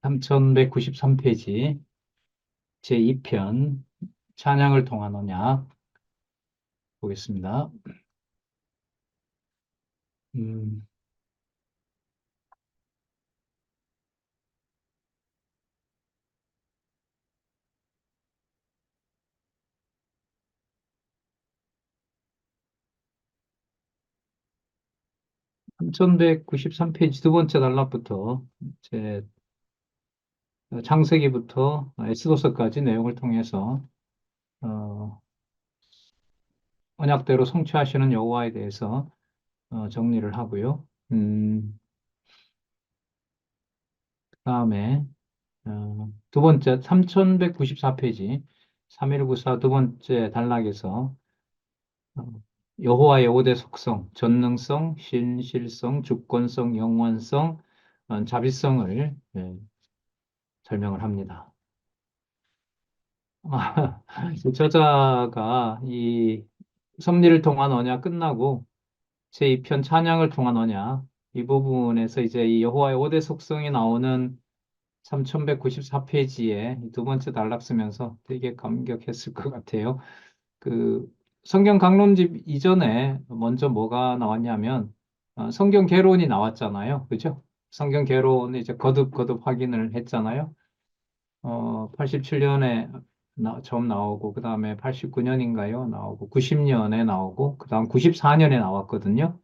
3193페이지 제2편 찬양을 통한 언약 보겠습니다. 음, 3193페이지 두 번째 단락부터 제 창세기부터 에스더서까지 내용을 통해서 어, 언약대로 성취하시는 여호와에 대해서 정리를 하고요. 그다음에 두 번째 3194페이지 3194 두 번째 단락에서 어, 여호와의 5대 속성, 전능성, 신실성, 주권성, 영원성, 자비성을 설명을 합니다. 저자가 이 섭리를 통한 언약 끝나고 제2편 찬양을 통한 언약 이 부분에서 이제 이 여호와의 5대 속성이 나오는 3194페이지에 두 번째 단락 쓰면서 되게 감격했을 것 같아요. 그 성경 강론집 이전에 먼저 뭐가 나왔냐면 성경 개론이 나왔잖아요. 그죠? 성경 개론을 이제 거듭 확인을 했잖아요. 87년에 처음 나오고 그다음에 89년인가요? 나오고 90년에 나오고 그다음 94년에 나왔거든요.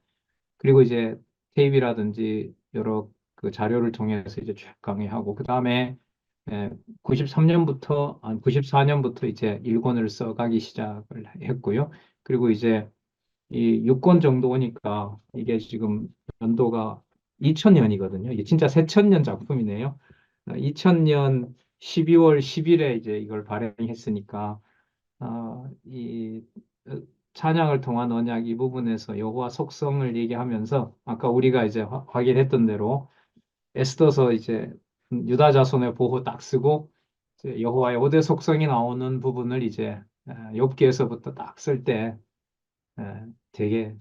그리고 이제 테이프라든지 여러 그 자료를 통해서 이제 쭉 강의하고 그다음에 93년부터 94년부터 이제 일권을 써가기 시작을 했고요. 그리고 이제 이 6권 정도 오니까 이게 지금 연도가 2000년이거든요. 이게 진짜 새천년 작품이네요. 2000년 12월 10일에 이제 이걸 발행했으니까 이 찬양을 통한 언약 이 부분에서 여호와 속성을 얘기하면서 아까 우리가 이제 확인했던 대로 에스더서 이제 유다 자손의 보호 딱 쓰고 이제 여호와의 5대 속성이 나오는 부분을 이제 욥기에서부터 딱 쓸 때 되게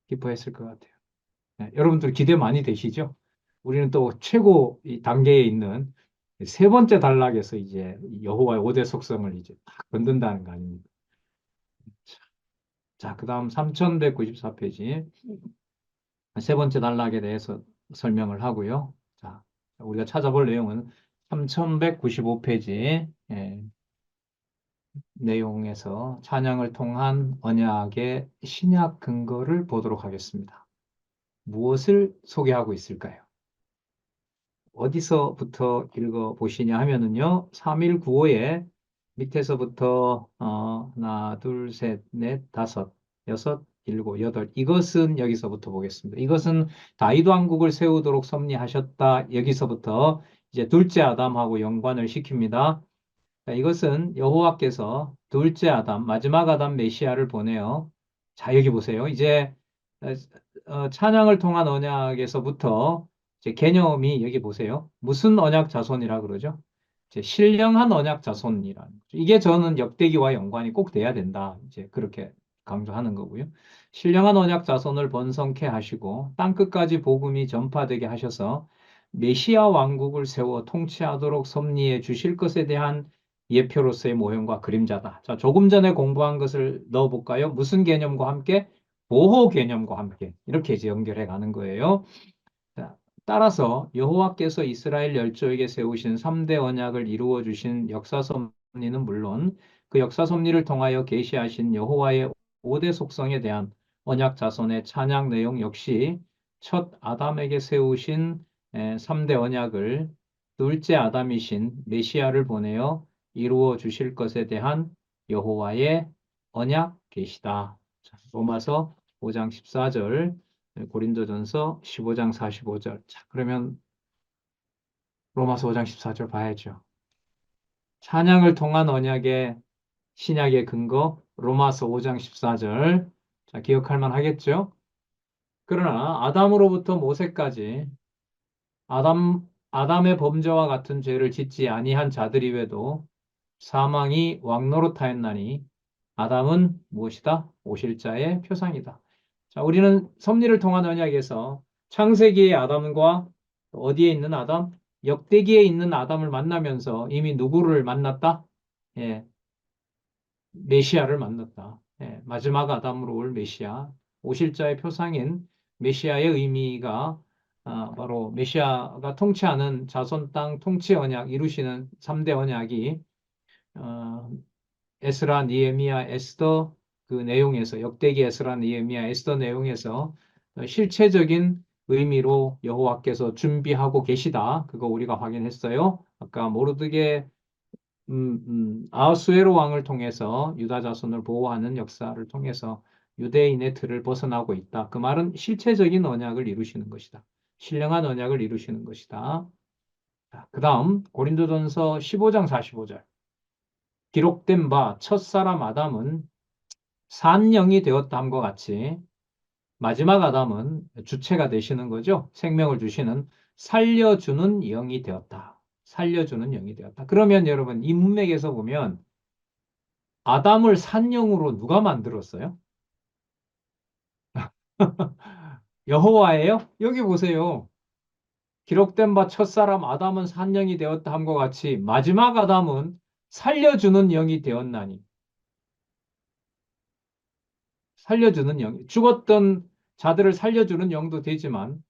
기뻐했을 것 같아요. 여러분들 기대 많이 되시죠? 우리는 또 최고 이 단계에 있는 세 번째 단락에서 이제 여호와의 5대 속성을 이제 딱 건든다는 거 아닙니까? 자, 그 다음 3194페이지 세 번째 단락에 대해서 설명을 하고요. 자, 우리가 찾아볼 내용은 3195페이지 내용에서 찬양을 통한 언약의 신약 근거를 보도록 하겠습니다. 무엇을 소개하고 있을까요? 어디서부터 읽어보시냐 하면은요, 3195에 밑에서부터 하나, 둘, 셋, 넷, 다섯, 여섯, 일곱, 여덟. 이것은 여기서부터 보겠습니다. 이것은 다윗 왕국을 세우도록 섭리하셨다. 여기서부터 이제 둘째 아담하고 연관을 시킵니다. 자, 이것은 여호와께서 둘째 아담, 마지막 아담 메시아를 보내요. 자, 여기 보세요. 이제 어, 찬양을 통한 언약에서부터 이제 개념이 여기 보세요. 무슨 언약 자손이라 그러죠? 이제 신령한 언약 자손이라는 거죠. 이게 저는 역대기와 연관이 꼭 돼야 된다. 이제 그렇게 강조하는 거고요. 신령한 언약 자손을 번성케 하시고 땅 끝까지 복음이 전파되게 하셔서 메시아 왕국을 세워 통치하도록 섭리해 주실 것에 대한 예표로서의 모형과 그림자다. 자, 조금 전에 공부한 것을 넣어볼까요? 무슨 개념과 함께? 보호 개념과 함께. 이렇게 이제 연결해 가는 거예요. 자, 따라서 여호와께서 이스라엘 열조에게 세우신 3대 언약을 이루어 주신 역사 섭리는 물론 그 역사 섭리를 통하여 계시하신 여호와의 5대 속성에 대한 언약 자손의 찬양 내용 역시 첫 아담에게 세우신 3대 언약을 둘째 아담이신 메시아를 보내어 이루어 주실 것에 대한 여호와의 언약 계시다. 자, 로마서 5장 14절 고린도전서 15장 45절. 자, 그러면 로마서 5장 14절 봐야죠. 찬양을 통한 언약의 신약의 근거 로마서 5장 14절. 자, 기억할 만 하겠죠? 그러나 아담으로부터 모세까지 아담의 범죄와 같은 죄를 짓지 아니한 자들이 외도 사망이 왕노릇하였나니 아담은 무엇이다? 오실 자의 표상이다. 자, 우리는 섭리를 통한 언약에서 창세기의 아담과 어디에 있는 아담? 역대기에 있는 아담을 만나면서 이미 누구를 만났다? 예, 메시아를 만났다. 예, 마지막 아담으로 올 메시아. 오실자의 표상인 메시아의 의미가 바로 메시아가 통치하는 자손 땅 통치 언약 이루시는 3대 언약이 어, 에스라, 니에미야, 에스더 그 내용에서 역대기 에스라, 니에미야, 에스더 내용에서 실체적인 의미로 여호와께서 준비하고 계시다. 그거 우리가 확인했어요. 아까 모르드게 아하수에로 왕을 통해서 유다 자손을 보호하는 역사를 통해서 유대인의 틀을 벗어나고 있다. 그 말은 실체적인 언약을 이루시는 것이다. 신령한 언약을 이루시는 것이다. 그 다음 고린도전서 15장 45절 기록된 바 첫사람 아담은 산영이 되었다 함과 같이 마지막 아담은 주체가 되시는 거죠. 생명을 주시는 살려주는 영이 되었다. 살려주는 영이 되었다. 그러면 여러분 이 문맥에서 보면 아담을 산영으로 누가 만들었어요? 여호와예요? 여기 보세요. 기록된 바 첫사람 아담은 산영이 되었다 함과 같이 마지막 아담은 살려주는 영이 되었나니 살려주는 영, 죽었던 자들을 살려주는 영도 되지만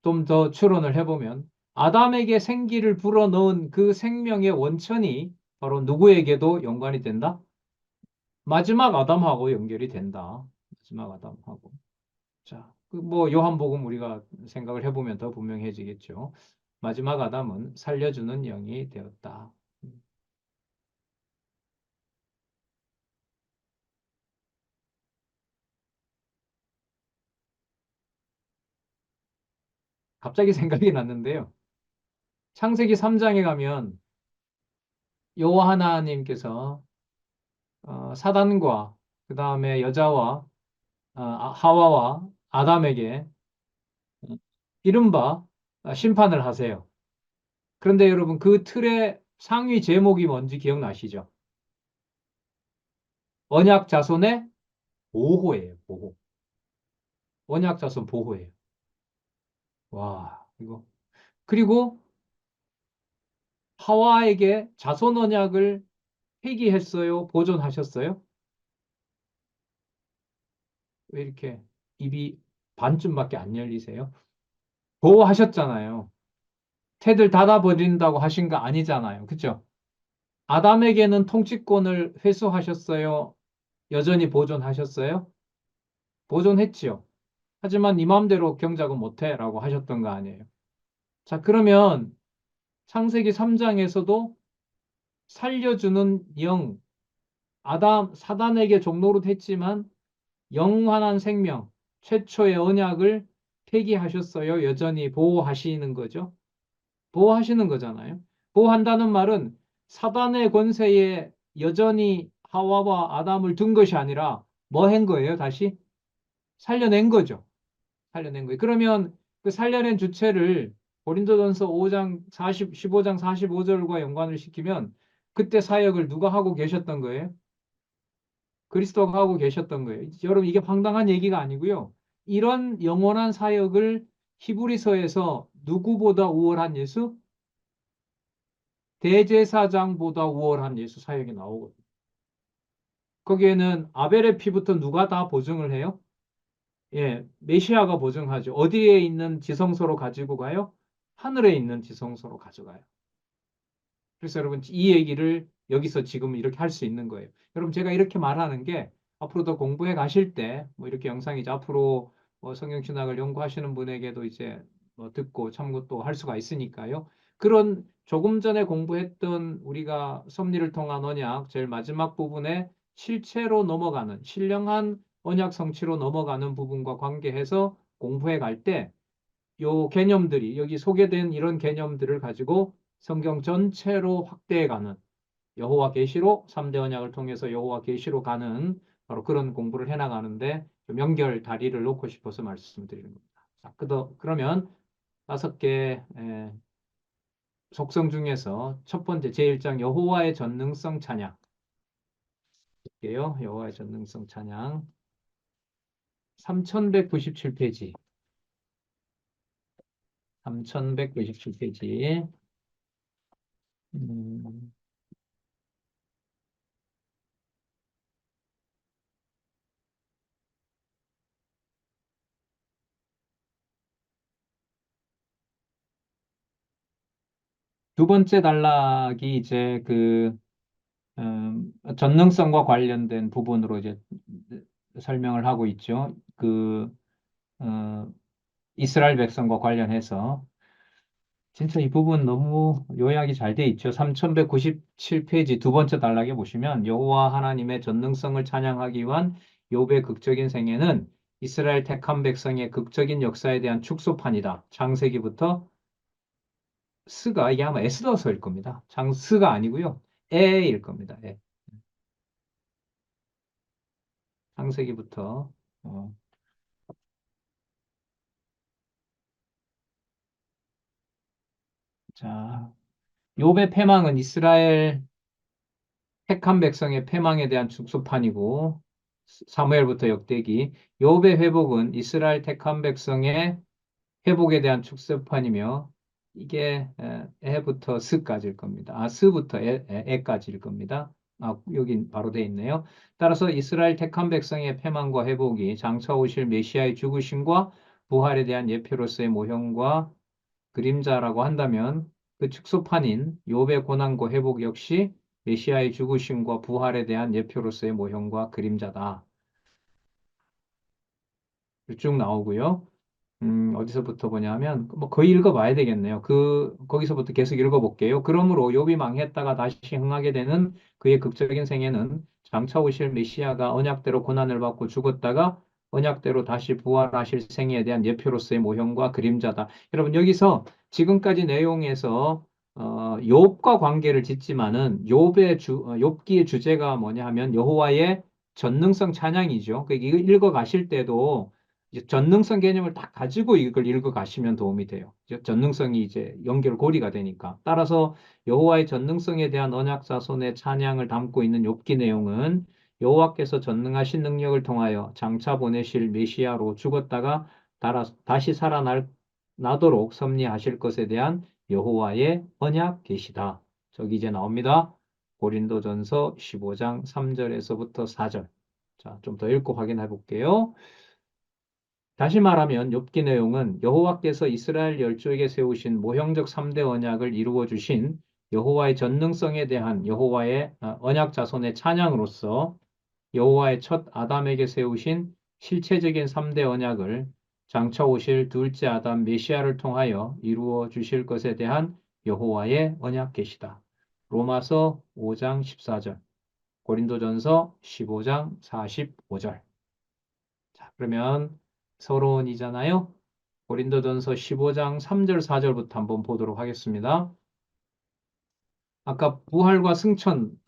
좀 더 추론을 해보면 아담에게 생기를 불어넣은 그 생명의 원천이 바로 누구에게도 연관이 된다? 마지막 아담하고 연결이 된다. 마지막 아담하고. 자, 그 뭐 요한복음 우리가 생각을 해보면 더 분명해지겠죠. 마지막 아담은 살려주는 영이 되었다. 갑자기 생각이 났는데요. 창세기 3장에 가면 여호와 하나님께서 사단과 그 다음에 여자와 하와와 아담에게 이른바 심판을 하세요. 그런데 여러분 그 틀의 상위 제목이 뭔지 기억나시죠? 언약 자손의 보호예요. 보호. 언약 자손 보호예요. 와, 이거. 그리고 하와에게 자손 언약을 폐기했어요? 보존하셨어요? 왜 이렇게 입이 반쯤밖에 안 열리세요? 보호하셨잖아요. 태들 닫아버린다고 하신 거 아니잖아요. 그죠? 아담에게는 통치권을 회수하셨어요? 여전히 보존하셨어요? 보존했지요. 하지만 네 마음대로 경작은 못해라고 하셨던 거 아니에요. 자, 그러면 창세기 3장에서도 살려주는 영, 사단에게 종노릇 했지만 영원한 생명, 최초의 언약을 폐기하셨어요. 여전히 보호하시는 거죠. 보호하시는 거잖아요. 보호한다는 말은 사단의 권세에 여전히 하와와 아담을 둔 것이 아니라 뭐 한 거예요? 다시 살려낸 거죠. 살려낸 거예요. 그러면 그 살려낸 주체를 고린도전서 5장 15장 45절과 연관을 시키면 그때 사역을 누가 하고 계셨던 거예요? 그리스도가 하고 계셨던 거예요. 여러분 이게 황당한 얘기가 아니고요. 이런 영원한 사역을 히브리서에서 누구보다 우월한 예수? 대제사장보다 우월한 예수 사역이 나오거든요. 거기에는 아벨의 피부터 누가 다 보증을 해요? 예, 메시아가 보증하죠. 어디에 있는 지성소로 가지고 가요? 하늘에 있는 지성소로 가져가요. 그래서 여러분 이 얘기를 여기서 지금 이렇게 할 수 있는 거예요. 여러분 제가 이렇게 말하는 게 앞으로 더 공부해 가실 때 뭐 이렇게 영상이 이제 앞으로 뭐 성경신학을 연구하시는 분에게도 이제 뭐 듣고 참고 또 할 수가 있으니까요. 그런 조금 전에 공부했던 우리가 섭리를 통한 언약 제일 마지막 부분에 실체로 넘어가는 신령한 언약 성취로 넘어가는 부분과 관계해서 공부해 갈 때 요 개념들이 여기 소개된 이런 개념들을 가지고 성경 전체로 확대해가는 여호와 계시로 3대 언약을 통해서 여호와 계시로 가는 바로 그런 공부를 해나가는데 좀 연결 다리를 놓고 싶어서 말씀드리는 겁니다. 자, 그러면 5개 속성 중에서 첫 번째 제1장 여호와의 전능성 찬양 볼게요. 여호와의 전능성 찬양 3197페이지 3197페이지. 음, 두 번째 단락이 이제 전능성과 관련된 부분으로 이제 설명을 하고 있죠. 어, 이스라엘 백성과 관련해서. 진짜 이 부분 너무 요약이 잘 돼 있죠. 3197페이지 두 번째 단락에 보시면 여호와 하나님의 전능성을 찬양하기 위한 욥의 극적인 생애는 이스라엘 택한 백성의 극적인 역사에 대한 축소판이다. 창세기부터 스가 이게 아마 에스더서일 겁니다. 장스가 아니고요. 에일 겁니다. 에. 창세기부터 어, 자, 욥의 패망은 이스라엘 택한 백성의 패망에 대한 축소판이고 사무엘부터 역대기 욥의 회복은 이스라엘 택한 백성의 회복에 대한 축소판이며 이게 에부터 스까지일 겁니다. 아, 스부터 에까지일 겁니다. 아, 여긴 바로 돼 있네요. 따라서 이스라엘 택한 백성의 패망과 회복이 장차 오실 메시아의 죽으심과 부활에 대한 예표로서의 모형과 그림자라고 한다면 그 축소판인 욥의 고난과 회복 역시 메시아의 죽으심과 부활에 대한 예표로서의 모형과 그림자다. 쭉 나오고요. 어디서부터 보냐면 뭐 거의 읽어봐야 되겠네요. 거기서부터 계속 읽어볼게요. 그러므로 욥이 망했다가 다시 흥하게 되는 그의 극적인 생애는 장차 오실 메시아가 언약대로 고난을 받고 죽었다가 언약대로 다시 부활하실 생애에 대한 예표로서의 모형과 그림자다. 여러분 여기서 지금까지 내용에서 욥과 관계를 짓지만은 욥기의 주제가 뭐냐 하면 여호와의 전능성 찬양이죠. 이거 읽어 가실 때도 이제 전능성 개념을 딱 가지고 이걸 읽어 가시면 도움이 돼요. 이제 전능성이 이제 연결고리가 되니까. 따라서 여호와의 전능성에 대한 언약 자손의 찬양을 담고 있는 욥기 내용은 여호와께서 전능하신 능력을 통하여 장차 보내실 메시아로 죽었다가 다시 살아나도록 섭리하실 것에 대한 여호와의 언약 계시다. 저기 이제 나옵니다. 고린도전서 15장 3절에서부터 4절. 자, 좀 더 읽고 확인해 볼게요. 다시 말하면 욥기 내용은 여호와께서 이스라엘 열조에게 세우신 모형적 3대 언약을 이루어 주신 여호와의 전능성에 대한 여호와의 언약 자손의 찬양으로서 여호와의 첫 아담에게 세우신 실체적인 3대 언약을 장차 오실 둘째 아담 메시아를 통하여 이루어 주실 것에 대한 여호와의 언약 계시다. 로마서 5장 14절, 고린도전서 15장 45절. 자, 그러면 서론이잖아요. 고린도전서 15장 3절, 4절부터 한번 보도록 하겠습니다. 아까 부활과 승천,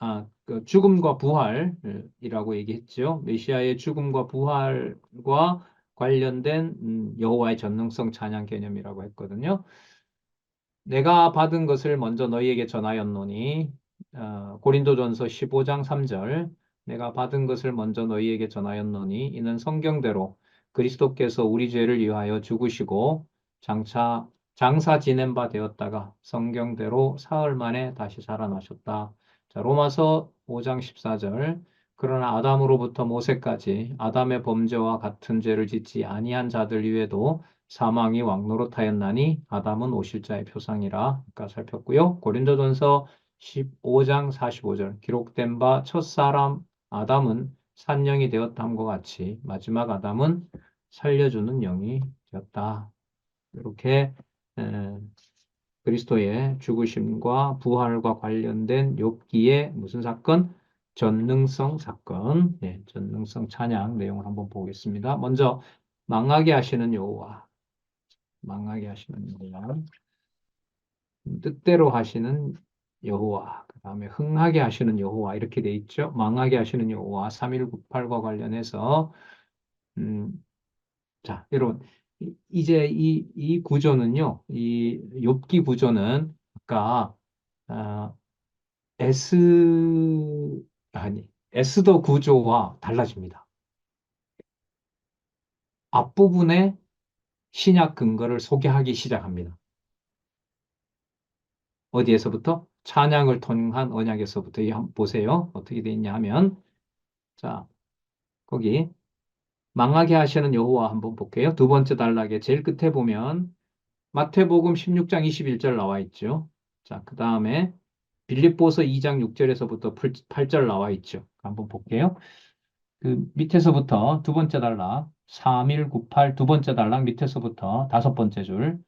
그 죽음과 부활이라고 얘기했죠. 메시아의 죽음과 부활과 관련된 여호와의 전능성 찬양 개념이라고 했거든요. 내가 받은 것을 먼저 너희에게 전하였노니 고린도전서 15장 3절 내가 받은 것을 먼저 너희에게 전하였노니 이는 성경대로 그리스도께서 우리 죄를 위하여 죽으시고 장사 지낸 바 되었다가 성경대로 사흘 만에 다시 살아나셨다. 자, 로마서 5장 14절 그러나 아담으로부터 모세까지 아담의 범죄와 같은 죄를 짓지 아니한 자들 위에도 사망이 왕노릇하였나니 아담은 오실자의 표상이라 아까 살폈고요. 고린도전서 15장 45절 기록된 바 첫사람 아담은 산영이 되었다함과 같이 마지막 아담은 살려주는 영이 되었다. 이렇게 에, 그리스도의 죽으심과 부활과 관련된 욥기의 무슨 사건? 전능성 사건, 전능성 찬양 내용을 한번 보겠습니다. 먼저 망하게 하시는 여호와. 망하게 하시는 여호와, 뜻대로 하시는 여호와, 그 다음에 흥하게 하시는 여호와 이렇게 돼 있죠. 망하게 하시는 여호와 3198과 관련해서 음, 자, 여러분 이제 이 구조는요, 이 욥기 구조는 아까 아, 에스 에스더 구조와 달라집니다. 앞부분에 신약 근거를 소개하기 시작합니다. 어디에서부터? 찬양을 통한 언약에서부터. 이 한번 보세요. 어떻게 돼 있냐 하면, 자, 거기 망하게 하시는 여호와 한번 볼게요. 두 번째 단락에 제일 끝에 보면 마태복음 16장 21절 나와 있죠. 자, 그 다음에 빌립보서 2장 6절에서부터 8절 나와 있죠. 한번 볼게요. 그 밑에서부터 두 번째 단락 3198 두 번째 단락 밑에서부터 다섯 번째 줄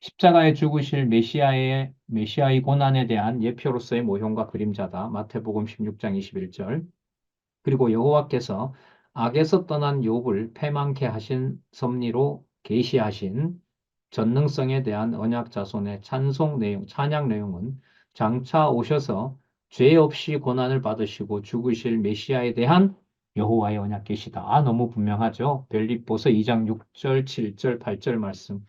십자가에 죽으실 메시아의 고난에 대한 예표로서의 모형과 그림자다. 마태복음 16장 21절. 그리고 여호와께서 악에서 떠난 욥을 패망케 하신 섭리로 계시하신 전능성에 대한 언약 자손의 찬송 내용, 찬양 내용은 장차 오셔서 죄 없이 고난을 받으시고 죽으실 메시아에 대한 여호와의 언약 계시다. 아, 너무 분명하죠. 빌립보서 2장 6절, 7절, 8절 말씀.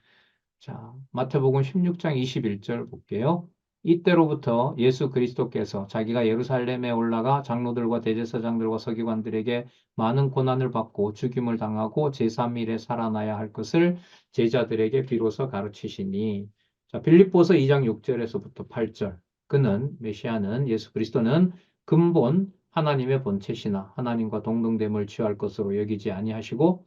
자, 마태복음 16장 21절 볼게요. 이때로부터 예수 그리스도께서 자기가 예루살렘에 올라가 장로들과 대제사장들과 서기관들에게 많은 고난을 받고 죽임을 당하고 제3일에 살아나야 할 것을 제자들에게 비로소 가르치시니. 자, 빌립보서 2장 6절에서부터 8절. 그는 메시아는 예수 그리스도는 근본 하나님의 본체시나 하나님과 동등됨을 취할 것으로 여기지 아니하시고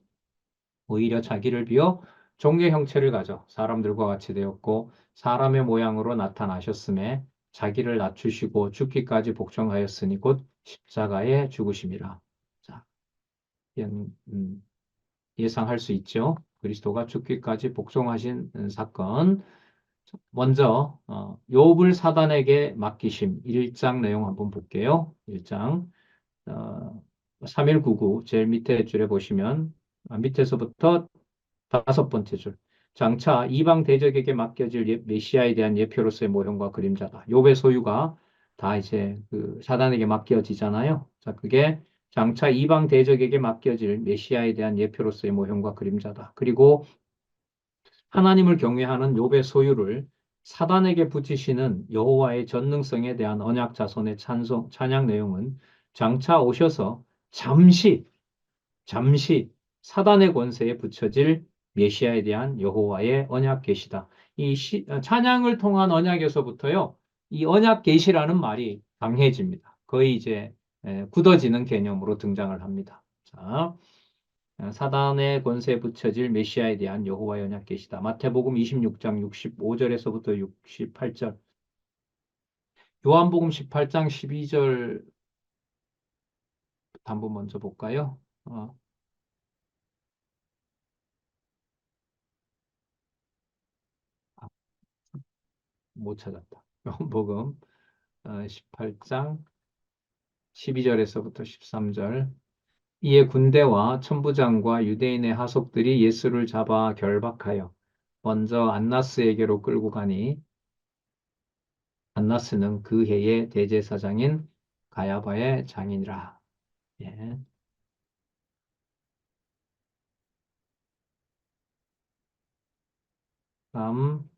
오히려 자기를 비어 종의 형체를 가져 사람들과 같이 되었고 사람의 모양으로 나타나셨음에 자기를 낮추시고 죽기까지 복종하였으니 곧 십자가에 죽으심이라. 자, 예상할 수 있죠. 그리스도가 죽기까지 복종하신 사건. 먼저 욥을 사단에게 맡기심 1장 내용 한번 볼게요. 1장 3199 제일 밑에 줄에 보시면 밑에서부터 다섯 번째 줄. 장차 이방 대적에게 맡겨질 메시아에 대한 예표로서의 모형과 그림자다. 욥의 소유가 다 이제 그 사단에게 맡겨지잖아요. 자, 그게 장차 이방 대적에게 맡겨질 메시아에 대한 예표로서의 모형과 그림자다. 그리고 하나님을 경외하는 욥의 소유를 사단에게 붙이시는 여호와의 전능성에 대한 언약 자손의 찬양 내용은 장차 오셔서 잠시 사단의 권세에 붙여질 메시아에 대한 여호와의 언약 계시다. 찬양을 통한 언약에서부터요, 이 언약 계시라는 말이 강해집니다. 거의 이제 굳어지는 개념으로 등장을 합니다. 자, 사단의 권세에 붙여질 메시아에 대한 여호와의 언약 계시다. 마태복음 26장 65절에서부터 68절, 요한복음 18장 12절 한번 먼저 볼까요? 못 찾았다. 요한복음 18장 12절에서부터 13절. 이에 군대와 천부장과 유대인의 하속들이 예수를 잡아 결박하여 먼저 안나스에게로 끌고 가니 안나스는 그 해의 대제사장인 가야바의 장인이라. 예. 다음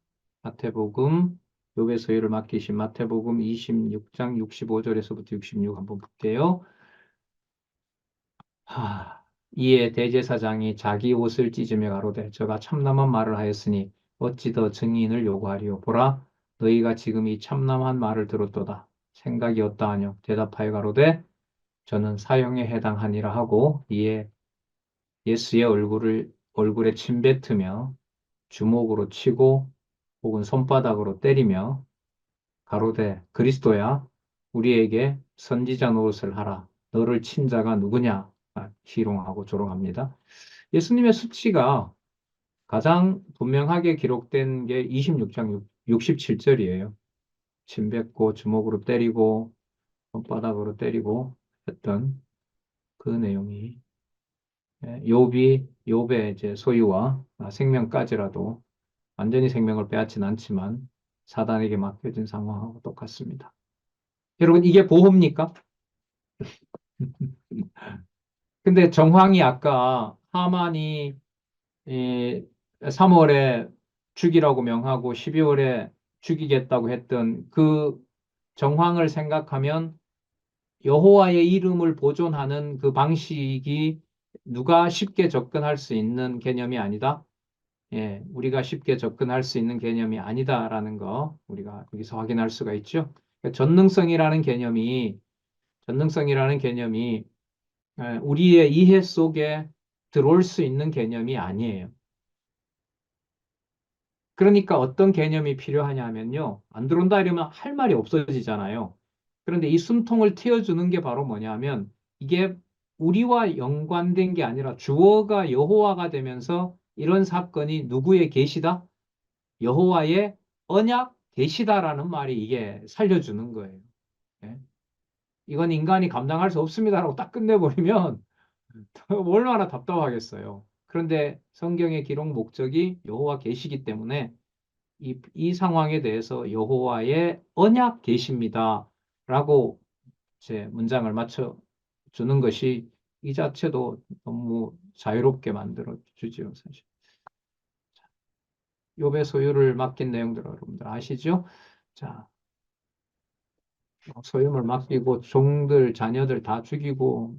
마태복음 욥의 소유를 맡기신 마태복음 26장 65절에서부터 66 한번 볼게요. 이에 대제사장이 자기 옷을 찢으며 가로되 저가 참남한 말을 하였으니 어찌 더 증인을 요구하리요. 보라 너희가 지금 이 참남한 말을 들었도다. 생각이 어떠하뇨. 대답하여 가로되 저는 사형에 해당하니라 하고 이에 예수의 얼굴에 침뱉으며 주먹으로 치고 혹은 손바닥으로 때리며 가로되 그리스도야 우리에게 선지자 노릇을 하라. 너를 친 자가 누구냐? 희롱하고 조롱합니다. 예수님의 수치가 가장 분명하게 기록된 게 26장 67절이에요. 침뱉고 주먹으로 때리고 손바닥으로 때리고 했던 그 내용이 욥의 이제 소유와 생명까지라도 완전히 생명을 빼앗진 않지만 사단에게 맡겨진 상황하고 똑같습니다. 여러분 이게 보호입니까? 근데 정황이 아까 하만이 3월에 죽이라고 명하고 12월에 죽이겠다고 했던 그 정황을 생각하면 여호와의 이름을 보존하는 그 방식이 누가 쉽게 접근할 수 있는 개념이 아니다. 예, 우리가 쉽게 접근할 수 있는 개념이 아니다라는 거 우리가 여기서 확인할 수가 있죠. 그러니까 전능성이라는 개념이 우리의 이해 속에 들어올 수 있는 개념이 아니에요. 그러니까 어떤 개념이 필요하냐면요. 안 들어온다 이러면 할 말이 없어지잖아요. 그런데 이 숨통을 틔워주는 게 바로 뭐냐면 이게 우리와 연관된 게 아니라 주어가 여호와가 되면서 이런 사건이 누구의 계시다? 여호와의 언약 계시다라는 말이 이게 살려주는 거예요. 예? 이건 인간이 감당할 수 없습니다라고 딱 끝내버리면 얼마나 답답하겠어요. 그런데 성경의 기록 목적이 여호와 계시기 때문에 이 상황에 대해서 여호와의 언약 계십니다라고 제 문장을 맞춰 주는 것이 이 자체도 너무 자유롭게 만들어 주지요, 사실. 욥의 소유를 맡긴 내용들 여러분들 아시죠? 자, 소유물 맡기고 종들, 자녀들 다 죽이고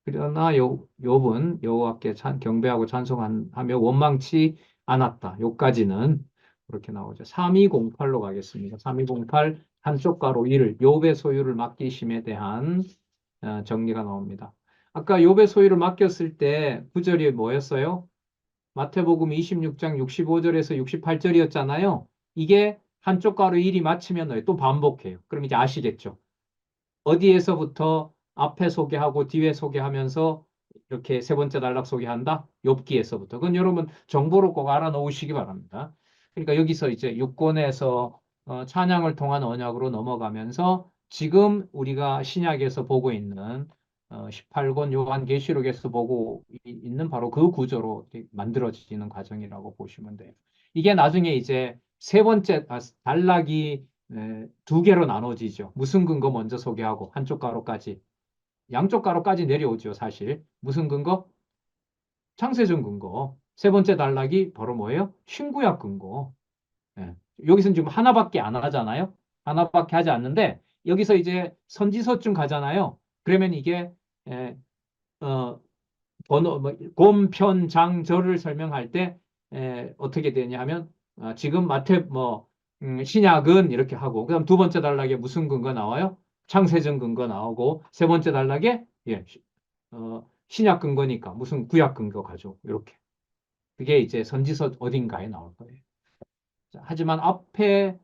그러나 욥은 여호와께 경배하고 찬송하며 원망치 않았다. 요까지는 그렇게 나오죠. 3208로 가겠습니다. 3208 한쪽 가로 1을 욥의 소유를 맡기심에 대한 정리가 나옵니다. 아까 욥의 소유를 맡겼을 때 구절이 뭐였어요? 마태복음 26장 65절에서 68절이었잖아요. 이게 한쪽 가로 1이 맞추면 또 반복해요. 그럼 이제 아시겠죠? 어디에서부터 앞에 소개하고 뒤에 소개하면서 이렇게 세 번째 단락 소개한다? 욥기에서부터. 그건 여러분 정보를 꼭 알아놓으시기 바랍니다. 그러니까 여기서 이제 6권에서 찬양을 통한 언약으로 넘어가면서 지금 우리가 신약에서 보고 있는 18권 요한계시록에서 보고 있는 바로 그 구조로 만들어지는 과정이라고 보시면 돼요. 이게 나중에 이제 세 번째 단락이 두 개로 나눠지죠. 무슨 근거 먼저 소개하고 한쪽 가로까지. 양쪽 가로까지 내려오죠, 사실. 무슨 근거? 창세전 근거. 세 번째 단락이 바로 뭐예요? 신구약 근거. 예. 여기서는 지금 하나밖에 안 하잖아요. 하나밖에 하지 않는데 여기서 이제 선지서쯤 가잖아요. 그러면 이게 에, 어, 번호, 곰, 편, 장, 절을 설명할 때 어떻게 되냐 하면 지금 마태 신약은 이렇게 하고 그다음 두 번째 단락에 무슨 근거 나와요? 창세전 근거 나오고 세 번째 단락에 신약 근거니까 무슨 구약 근거 가죠. 이렇게. 그게 이제 선지서 어딘가에 나올 거예요. 자, 하지만 앞에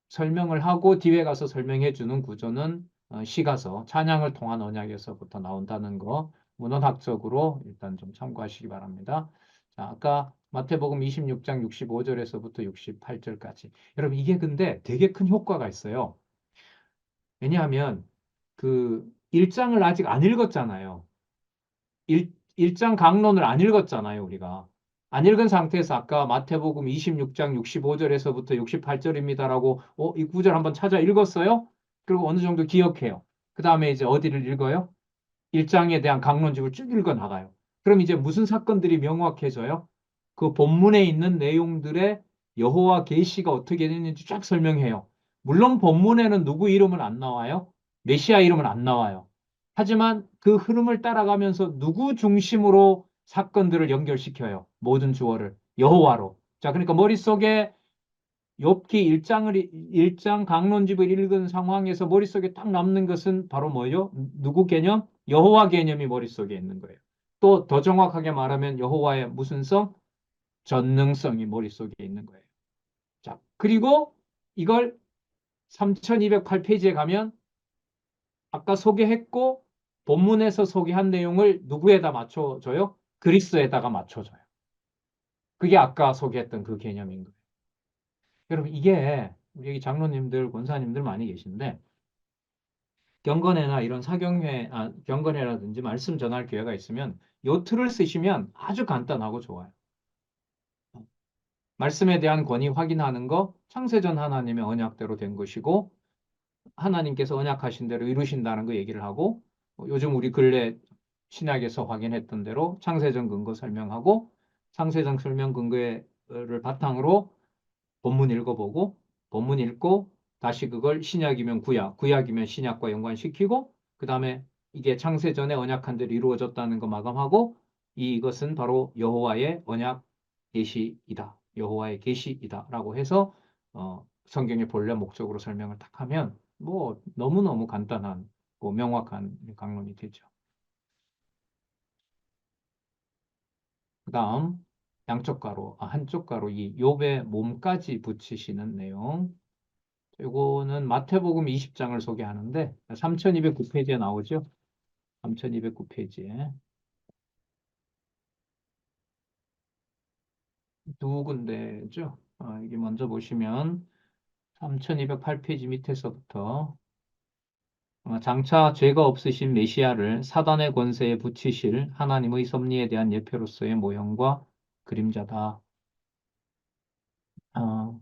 설명을 하고 뒤에 가서 설명해 주는 구조는 시가서, 찬양을 통한 언약에서부터 나온다는 거 문헌학적으로 일단 좀 참고하시기 바랍니다. 자, 아까 마태복음 26장 65절에서부터 68절까지. 여러분 이게 근데 되게 큰 효과가 있어요. 왜냐하면 그 1장을 아직 안 읽었잖아요. 1장 강론을 안 읽었잖아요, 우리가. 안 읽은 상태에서 아까 마태복음 26장 65절에서부터 68절입니다라고 이 구절 한번 찾아 읽었어요? 그리고 어느 정도 기억해요. 그 다음에 이제 어디를 읽어요? 1장에 대한 강론집을 쭉 읽어 나가요. 그럼 이제 무슨 사건들이 명확해져요? 그 본문에 있는 내용들의 여호와 계시가 어떻게 되는지 쫙 설명해요. 물론 본문에는 누구 이름은 안 나와요. 메시아 이름은 안 나와요. 하지만 그 흐름을 따라가면서 누구 중심으로 사건들을 연결시켜요. 모든 주어를 여호와로. 자, 그러니까 머릿속에 욥기 1장 강론집을 읽은 상황에서 머릿속에 딱 남는 것은 바로 뭐예요? 누구 개념? 여호와 개념이 머릿속에 있는 거예요. 또 더 정확하게 말하면 여호와의 무슨 성? 전능성이 머릿속에 있는 거예요. 자, 그리고 이걸 3208페이지에 가면 아까 소개했고 본문에서 소개한 내용을 누구에다 맞춰줘요? 그리스에다가 맞춰줘요. 그게 아까 소개했던 그 개념인 거예요. 여러분 이게 우리 여기 장로님들, 권사님들 많이 계신데 경건회나 이런 경건회라든지 말씀 전할 기회가 있으면 요 틀을 쓰시면 아주 간단하고 좋아요. 말씀에 대한 권위 확인하는 거 창세전 하나님의 언약대로 된 것이고 하나님께서 언약하신 대로 이루신다는 거 얘기를 하고 요즘 우리 근래 신약에서 확인했던 대로 창세전 근거 설명하고 창세전 설명 근거를 바탕으로 본문 읽어보고 본문 읽고 다시 그걸 신약이면 구약, 구약이면 신약과 연관시키고 그 다음에 이게 창세전에 언약한 대로 이루어졌다는 거 마감하고 이것은 바로 여호와의 언약 계시이다. 여호와의 계시이다라고 해서 성경의 본래 목적으로 설명을 딱 하면 뭐 너무너무 간단한 뭐 명확한 강론이 되죠. 그다음 양쪽 가로, 한쪽 가로 이 욥의 몸까지 붙이시는 내용. 이거는 마태복음 20장을 소개하는데 3209페이지에 나오죠. 3209페이지에 두 군데죠. 이게 먼저 보시면 3208페이지 밑에서부터 장차 죄가 없으신 메시아를 사단의 권세에 붙이실 하나님의 섭리에 대한 예표로서의 모형과 그림자다. 어,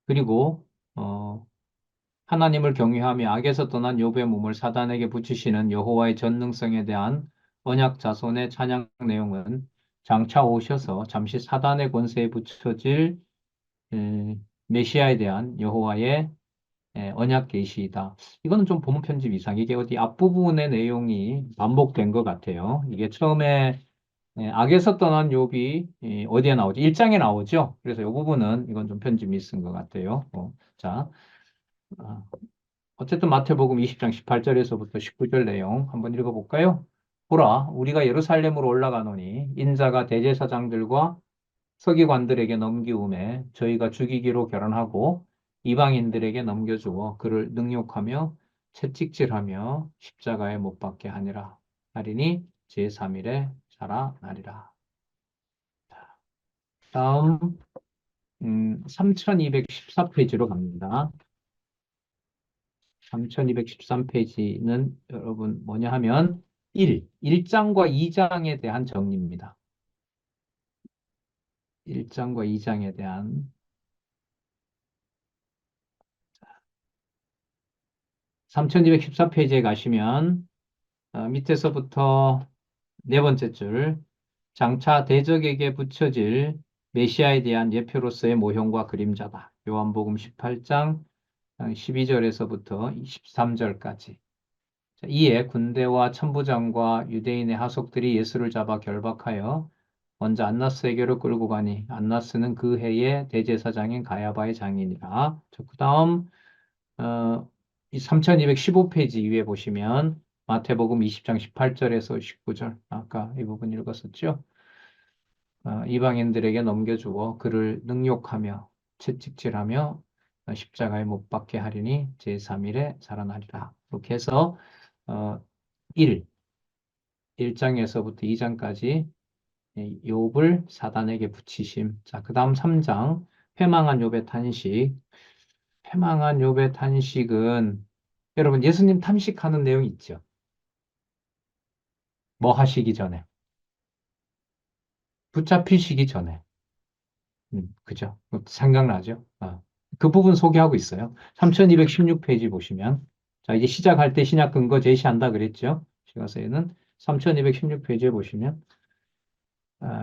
그리고 하나님을 경외하며 악에서 떠난 욥의 몸을 사단에게 붙이시는 여호와의 전능성에 대한 언약 자손의 찬양 내용은 장차 오셔서 잠시 사단의 권세에 붙여질 메시아에 대한 여호와의 언약 계시이다. 이거는 좀 본문 편집 이상. 이게 어디 앞부분의 내용이 반복된 것 같아요. 이게 처음에 악에서 떠난 욥이 어디에 나오죠? 1장에 나오죠. 그래서 이 부분은 이건 좀 편집이 있은 것 같아요. 자, 아, 어쨌든 마태복음 20장 18절에서부터 19절 내용 한번 읽어볼까요? 보라, 우리가 예루살렘으로 올라가노니 인자가 대제사장들과 서기관들에게 넘기움에 저희가 죽이기로 결혼하고 이방인들에게 넘겨주어 그를 능욕하며 채찍질하며 십자가에 못 박게 하니라. 하리니 제3일에 살아나리라. 다음 3214페이지로 갑니다. 3213페이지는 여러분 뭐냐 하면 1장과 2장에 대한 정리입니다. 1장과 2장에 대한 3214페이지에 가시면 밑에서부터 네 번째 줄 장차 대적에게 붙여질 메시아에 대한 예표로서의 모형과 그림자다. 요한복음 18장 12절에서부터 23절까지. 이에 군대와 천부장과 유대인의 하속들이 예수를 잡아 결박하여 먼저 안나스에게로 끌고 가니 안나스는 그 해의 대제사장인 가야바의 장인이라. 그 다음 이 3215페이지 위에 보시면 마태복음 20장 18절에서 19절 아까 이 부분 읽었었죠. 이방인들에게 넘겨주어 그를 능욕하며 채찍질하며 십자가에 못 박게 하리니 제3일에 살아나리라. 이렇게 해서 어, 1장에서부터 2장까지 욥을 사단에게 붙이심. 자, 그 다음 3장 패망한 욥의 탄식. 패망한 욥의 탄식은 여러분 예수님 탐식하는 내용 있죠. 뭐 하시기 전에 붙잡히시기 전에 그죠? 생각나죠? 그 부분 소개하고 있어요. 3216페이지 보시면 자 이제 시작할 때 신약 근거 제시한다 그랬죠? 시가서에는 3216페이지에 보시면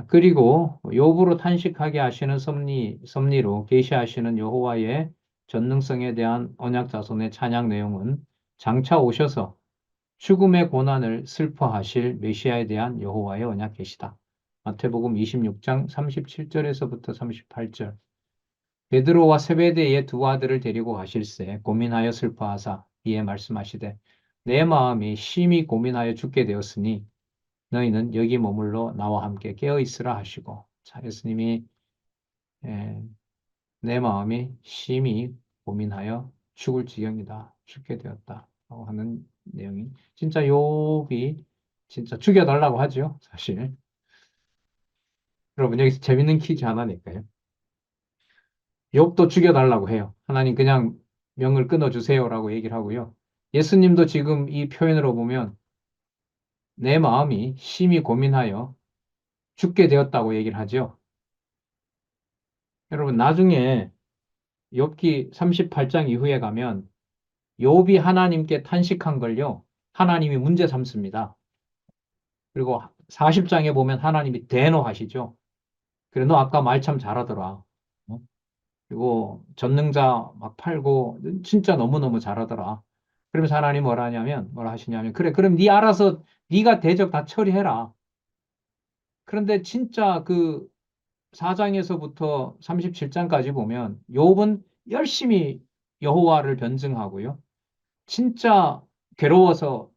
그리고 욥으로 탄식하게 하시는 섭리로 계시하시는 여호와의 전능성에 대한 언약 자손의 찬양 내용은 장차 오셔서 죽음의 고난을 슬퍼하실 메시아에 대한 여호와의 언약 계시다. 마태복음 26장 37절에서부터 38절. 베드로와 세베대의 두 아들을 데리고 가실새 고민하여 슬퍼하사 이에 말씀하시되 내 마음이 심히 고민하여 죽게 되었으니 너희는 여기 머물러 나와 함께 깨어 있으라 하시고 자 예수님이 에, 내 마음이 심히 고민하여 죽을 지경이다 죽게 되었다 라고 하는 내용이 진짜 욥이 진짜 죽여달라고 하죠 사실 여러분 여기서 재밌는 퀴즈 하나 낼까요? 욥도 죽여달라고 해요 하나님 그냥 명을 끊어주세요라고 얘기를 하고요 예수님도 지금 이 표현으로 보면 내 마음이 심히 고민하여 죽게 되었다고 얘기를 하죠 여러분 나중에 욥기 38장 이후에 가면 욥이 하나님께 탄식한 걸요. 하나님이 문제 삼습니다. 그리고 40장에 보면 하나님이 대노하시죠. 그래 너 아까 말 참 잘하더라. 어? 그리고 전능자 막 팔고 진짜 너무너무 잘하더라. 그러면서 하나님 뭐라 하냐면 뭐라 하시냐면 그래 그럼 네 알아서 네가 대적 다 처리해라. 그런데 진짜 그 4장에서부터 37장까지 보면 욥은 열심히 여호와를 변증하고요. 진짜 괴로워서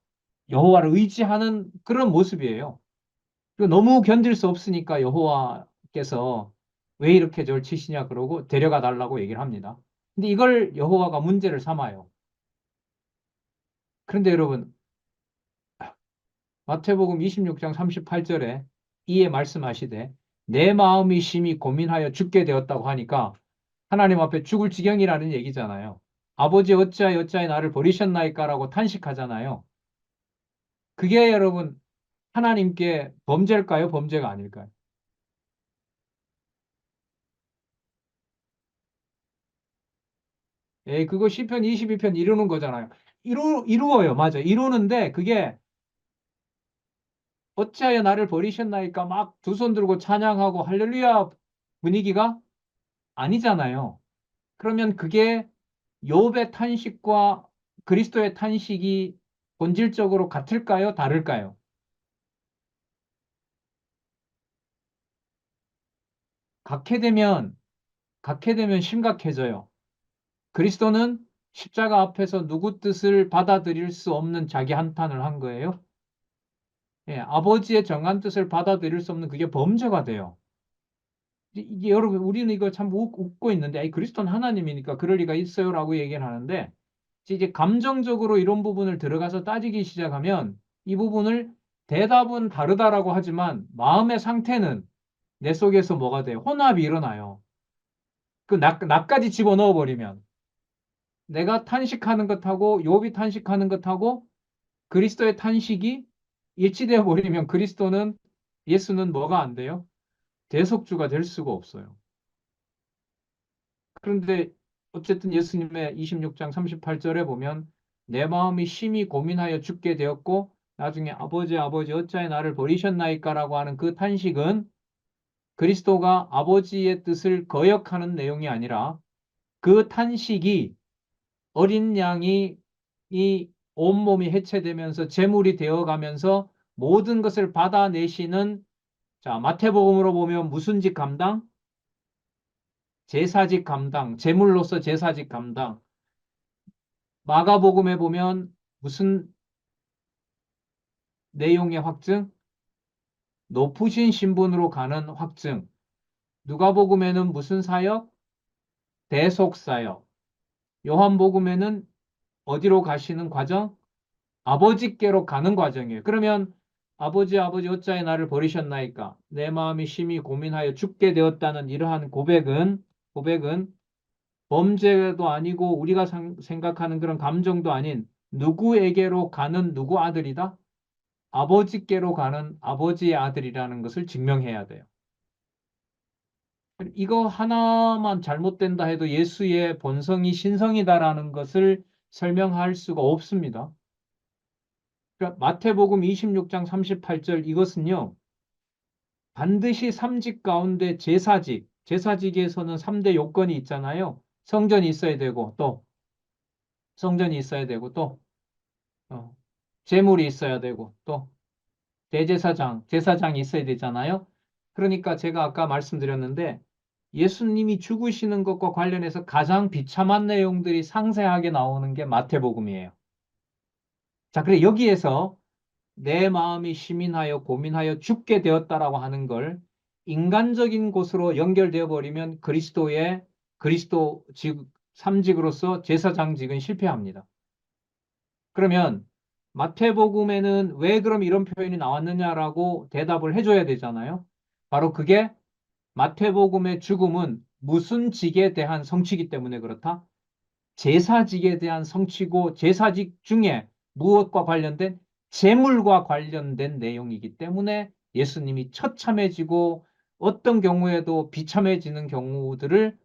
여호와를 의지하는 그런 모습이에요. 그리고 너무 견딜 수 없으니까 여호와께서 왜 이렇게 저를 치시냐 그러고 데려가 달라고 얘기를 합니다. 근데 이걸 여호와가 문제를 삼아요. 그런데 여러분, 마태복음 26장 38절에 이에 말씀하시되 내 마음이 심히 고민하여 죽게 되었다고 하니까 하나님 앞에 죽을 지경이라는 얘기잖아요. 아버지 어찌하여 나를 버리셨나이까라고 탄식하잖아요. 그게 여러분 하나님께 범죄일까요? 범죄가 아닐까요? 예, 그거 시편 22편 이루는 거잖아요. 이루어요. 맞아. 이루는데 그게 어찌하여 나를 버리셨나이까 막 두 손 들고 찬양하고 할렐루야 분위기가 아니잖아요. 그러면 그게 욥의 탄식과 그리스도의 탄식이 본질적으로 같을까요? 다를까요? 같게 되면 갖게 되면 심각해져요. 그리스도는 십자가 앞에서 누구 뜻을 받아들일 수 없는 자기 한탄을 한 거예요. 예, 아버지의 정한 뜻을 받아들일 수 없는 그게 범죄가 돼요. 이게 여러분 우리는 이거 참 웃고 있는데 아니, 그리스도는 하나님이니까 그럴 리가 있어요라고 얘기를 하는데 이제 감정적으로 이런 부분을 들어가서 따지기 시작하면 이 부분을 대답은 다르다라고 하지만 마음의 상태는 내 속에서 뭐가 돼요? 혼합이 일어나요. 그 나까지 집어넣어 버리면 내가 탄식하는 것하고 욥이 탄식하는 것하고 그리스도의 탄식이 일치되어 버리면 그리스도는 예수는 뭐가 안 돼요? 대속주가 될 수가 없어요. 그런데 어쨌든 예수님의 26장 38절에 보면 내 마음이 심히 고민하여 죽게 되었고 나중에 아버지 어찌하여 나를 버리셨나이까라고 하는 그 탄식은 그리스도가 아버지의 뜻을 거역하는 내용이 아니라 그 탄식이 어린 양이 이 온몸이 해체되면서 제물이 되어가면서 모든 것을 받아내시는 자, 마태복음으로 보면 무슨 직 감당? 제사직 감당, 제물로서 제사직 감당. 마가복음에 보면 무슨 내용의 확증? 높으신 신분으로 가는 확증. 누가복음에는 무슨 사역? 대속사역. 요한복음에는 어디로 가시는 과정? 아버지께로 가는 과정이에요. 그러면 아버지 어찌하여 나를 버리셨나이까? 내 마음이 심히 고민하여 죽게 되었다는 이러한 고백은 범죄도 아니고 우리가 생각하는 그런 감정도 아닌 누구에게로 가는 누구 아들이다? 아버지께로 가는 아버지의 아들이라는 것을 증명해야 돼요. 이거 하나만 잘못된다 해도 예수의 본성이 신성이다라는 것을 설명할 수가 없습니다. 그러니까 마태복음 26장 38절 이것은요. 반드시 삼직 가운데 제사직에서는 3대 요건이 있잖아요. 성전이 있어야 되고 또 성전이 있어야 되고 또 어, 제물이 있어야 되고 또 제사장이 있어야 되잖아요. 그러니까 제가 아까 말씀드렸는데 예수님이 죽으시는 것과 관련해서 가장 비참한 내용들이 상세하게 나오는 게 마태복음이에요. 자, 그래 여기에서 내 마음이 시민하여 고민하여 죽게 되었다라고 하는 걸 인간적인 곳으로 연결되어 버리면 그리스도 삼직으로서 제사장직은 실패합니다. 그러면 마태복음에는 왜 그럼 이런 표현이 나왔느냐라고 대답을 해줘야 되잖아요. 바로 그게 마태복음의 죽음은 무슨 직에 대한 성취이기 때문에 그렇다. 제사직에 대한 성취고 제사직 중에 무엇과 관련된 재물과 관련된 내용이기 때문에 예수님이 처참해지고 어떤 경우에도 비참해지는 경우들을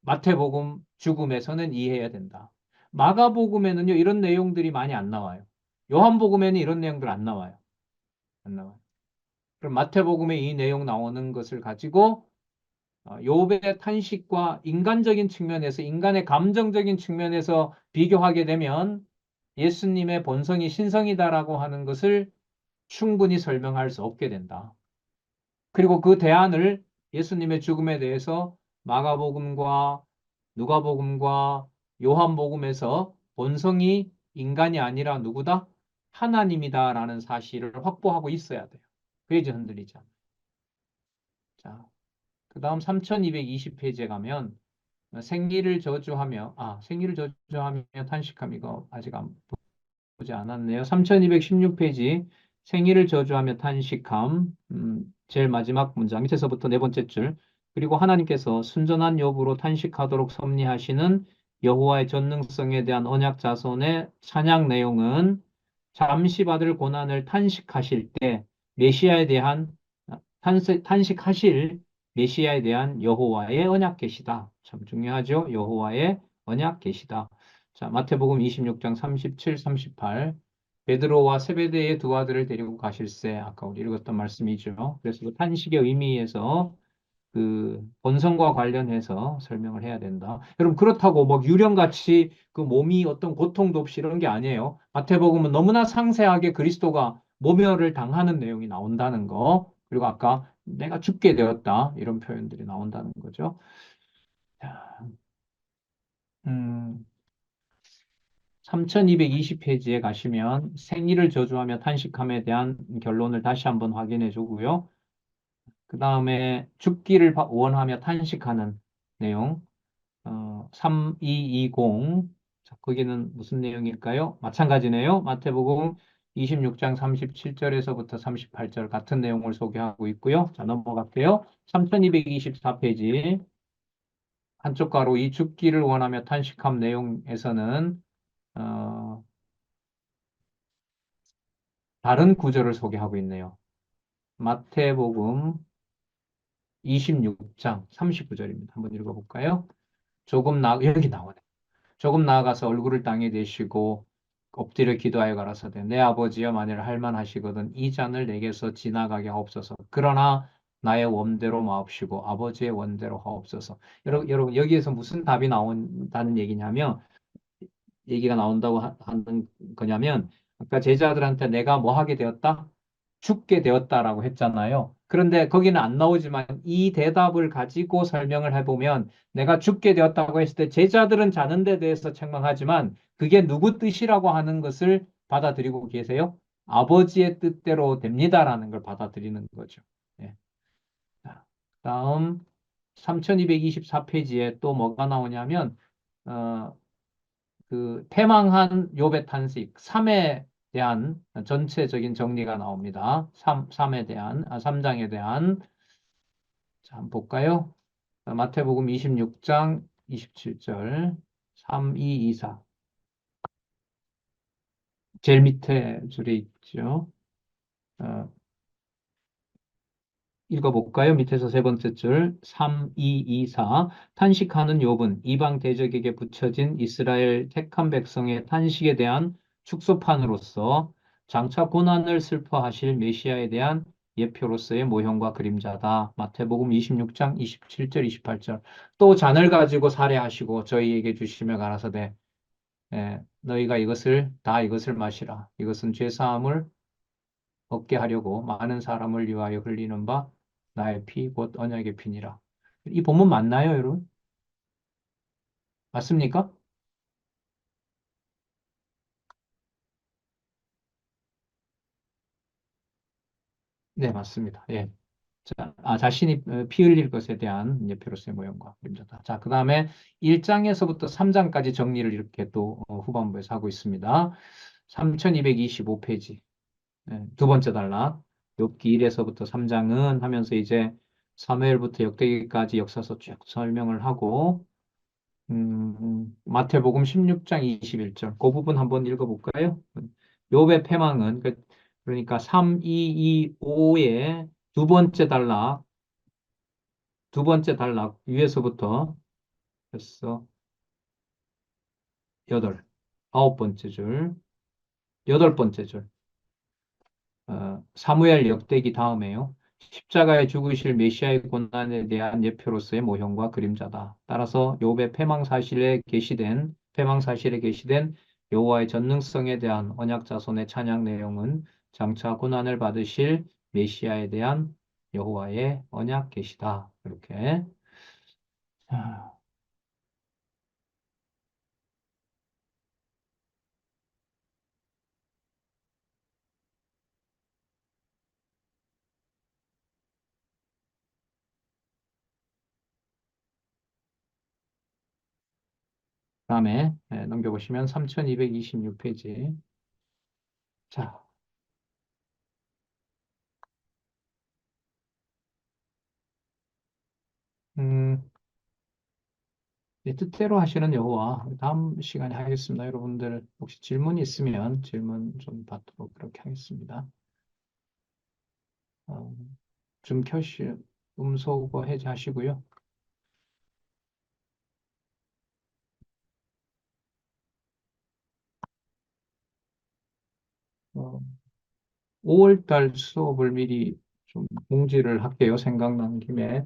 마태복음 죽음에서는 이해해야 된다. 마가복음에는요, 이런 내용들이 많이 안 나와요. 요한복음에는 이런 내용들 안 나와요. 안 나와요. 그럼 마태복음에 이 내용 나오는 것을 가지고 욥의 탄식과 인간적인 측면에서 인간의 감정적인 측면에서 비교하게 되면 예수님의 본성이 신성이다라고 하는 것을 충분히 설명할 수 없게 된다. 그리고 그 대안을 예수님의 죽음에 대해서 마가복음과 누가복음과 요한복음에서 본성이 인간이 아니라 누구다? 하나님이다라는 사실을 확보하고 있어야 돼요. 그래야지 흔들리지 않아요. 자, 그 다음 3220페이지에 가면 생리를 저주하며 탄식함 이거 아직 안 보지 않았네요. 3216페이지 생일을 저주하며 탄식함 제일 마지막 문장 밑에서부터 네 번째 줄 그리고 하나님께서 순전한 여부로 탄식하도록 섭리하시는 여호와의 전능성에 대한 언약 자손의 찬양 내용은 잠시 받을 고난을 탄식하실 때 메시아에 대한 탄식하실 메시아에 대한 여호와의 언약 계시다. 참 중요하죠. 여호와의 언약 계시다. 자, 마태복음 26장 37, 38. 베드로와 세베대의 두 아들을 데리고 가실새. 아까 우리 읽었던 말씀이죠. 그래서 그 탄식의 의미에서 그 본성과 관련해서 설명을 해야 된다. 여러분 그렇다고 뭐 유령같이 그 몸이 어떤 고통도 없이 이런 게 아니에요. 마태복음은 너무나 상세하게 그리스도가 모멸을 당하는 내용이 나온다는 거. 그리고 아까 내가 죽게 되었다 이런 표현들이 나온다는 거죠. 자, 음, 3220페이지에 가시면 생리를 저주하며 탄식함에 대한 결론을 다시 한번 확인해 주고요. 그 다음에 죽기를 원하며 탄식하는 내용, 3220. 자, 거기는 무슨 내용일까요? 마찬가지네요. 마태복음 26장 37절에서부터 38절 같은 내용을 소개하고 있고요. 자, 넘어갈게요. 3224페이지. 한쪽 가로 이 죽기를 원하며 탄식함 내용에서는 어, 다른 구절을 소개하고 있네요. 마태복음 26장 39절입니다. 한번 읽어볼까요? 여기 나오네. 조금 나아가서 얼굴을 땅에 대시고 엎드려 기도하여 가라사대 내 아버지여 만일 할만하시거든 이 잔을 내게서 지나가게 하옵소서. 그러나 나의 원대로 마옵시고 아버지의 원대로 하옵소서. 여러분 여기에서 무슨 답이 나온다는 얘기냐면 얘기가 나온다고 하는 거냐면 아까 제자들한테 내가 뭐 하게 되었다? 죽게 되었다라고 했잖아요. 그런데 거기는 안 나오지만 이 대답을 가지고 설명을 해보면 내가 죽게 되었다고 했을 때 제자들은 자는 데 대해서 책망하지만 그게 누구 뜻이라고 하는 것을 받아들이고 계세요? 아버지의 뜻대로 됩니다라는 걸 받아들이는 거죠. 예. 자, 다음 3224페이지에 또 뭐가 나오냐면 어, 그 패망한 욥의 탄식 3에 대한 전체적인 정리가 나옵니다. 3에 대한 3장에 대한 자, 한번 볼까요? 마태복음 26장 27절 3, 2, 2, 4 제일 밑에 줄에 있죠. 어, 읽어볼까요? 밑에서 세 번째 줄 3, 2, 2, 4 탄식하는 욥은 이방 대적에게 붙여진 이스라엘 택한 백성의 탄식에 대한 축소판으로서 장차 고난을 슬퍼하실 메시아에 대한 예표로서의 모형과 그림자다. 마태복음 26장 27절, 28절. 또 잔을 가지고 살해하시고 저희에게 주시며 가라사대 너희가 이것을 마시라. 이것은 죄 사함을 얻게 하려고 많은 사람을 위하여 흘리는 바 나의 피 곧 언약의 피니라. 이 본문 맞나요, 여러분? 맞습니까? 네, 맞습니다. 예. 자, 자신이 피 흘릴 것에 대한 예표로서의 모형과 그림자다. 자, 그 다음에 1장에서부터 3장까지 정리를 이렇게 또 후반부에서 하고 있습니다. 3225페이지. 두 번째 단락. 욥기 1에서부터 3장은 하면서 이제 사무엘부터 역대기까지 역사서 쭉 설명을 하고 마태복음 16장 21절. 그 부분 한번 읽어볼까요? 욥의 패망은 그러니까 3, 2, 2, 5의 두 번째 단락 위에서부터 벌써 8, 9번째 줄, 8번째 줄. 사무엘 역대기 다음에요. 십자가에 죽으실 메시아의 고난에 대한 예표로서의 모형과 그림자다. 따라서 욥의 패망사실에 게시된 여호와의 전능성에 대한 언약 자손의 찬양 내용은 장차 고난을 받으실 메시아에 대한 여호와의 언약 계시다. 이렇게. 자, 다음에 넘겨보시면 3226페이지. 자, 음, 내 뜻대로 하시는 여호와 다음 시간에 하겠습니다. 여러분들 혹시 질문이 있으면 질문 좀 받도록 그렇게 하겠습니다. 어, 좀 음소거 해제하시고요. 5월 달 수업을 미리 좀 공지를 할게요. 생각나는 김에.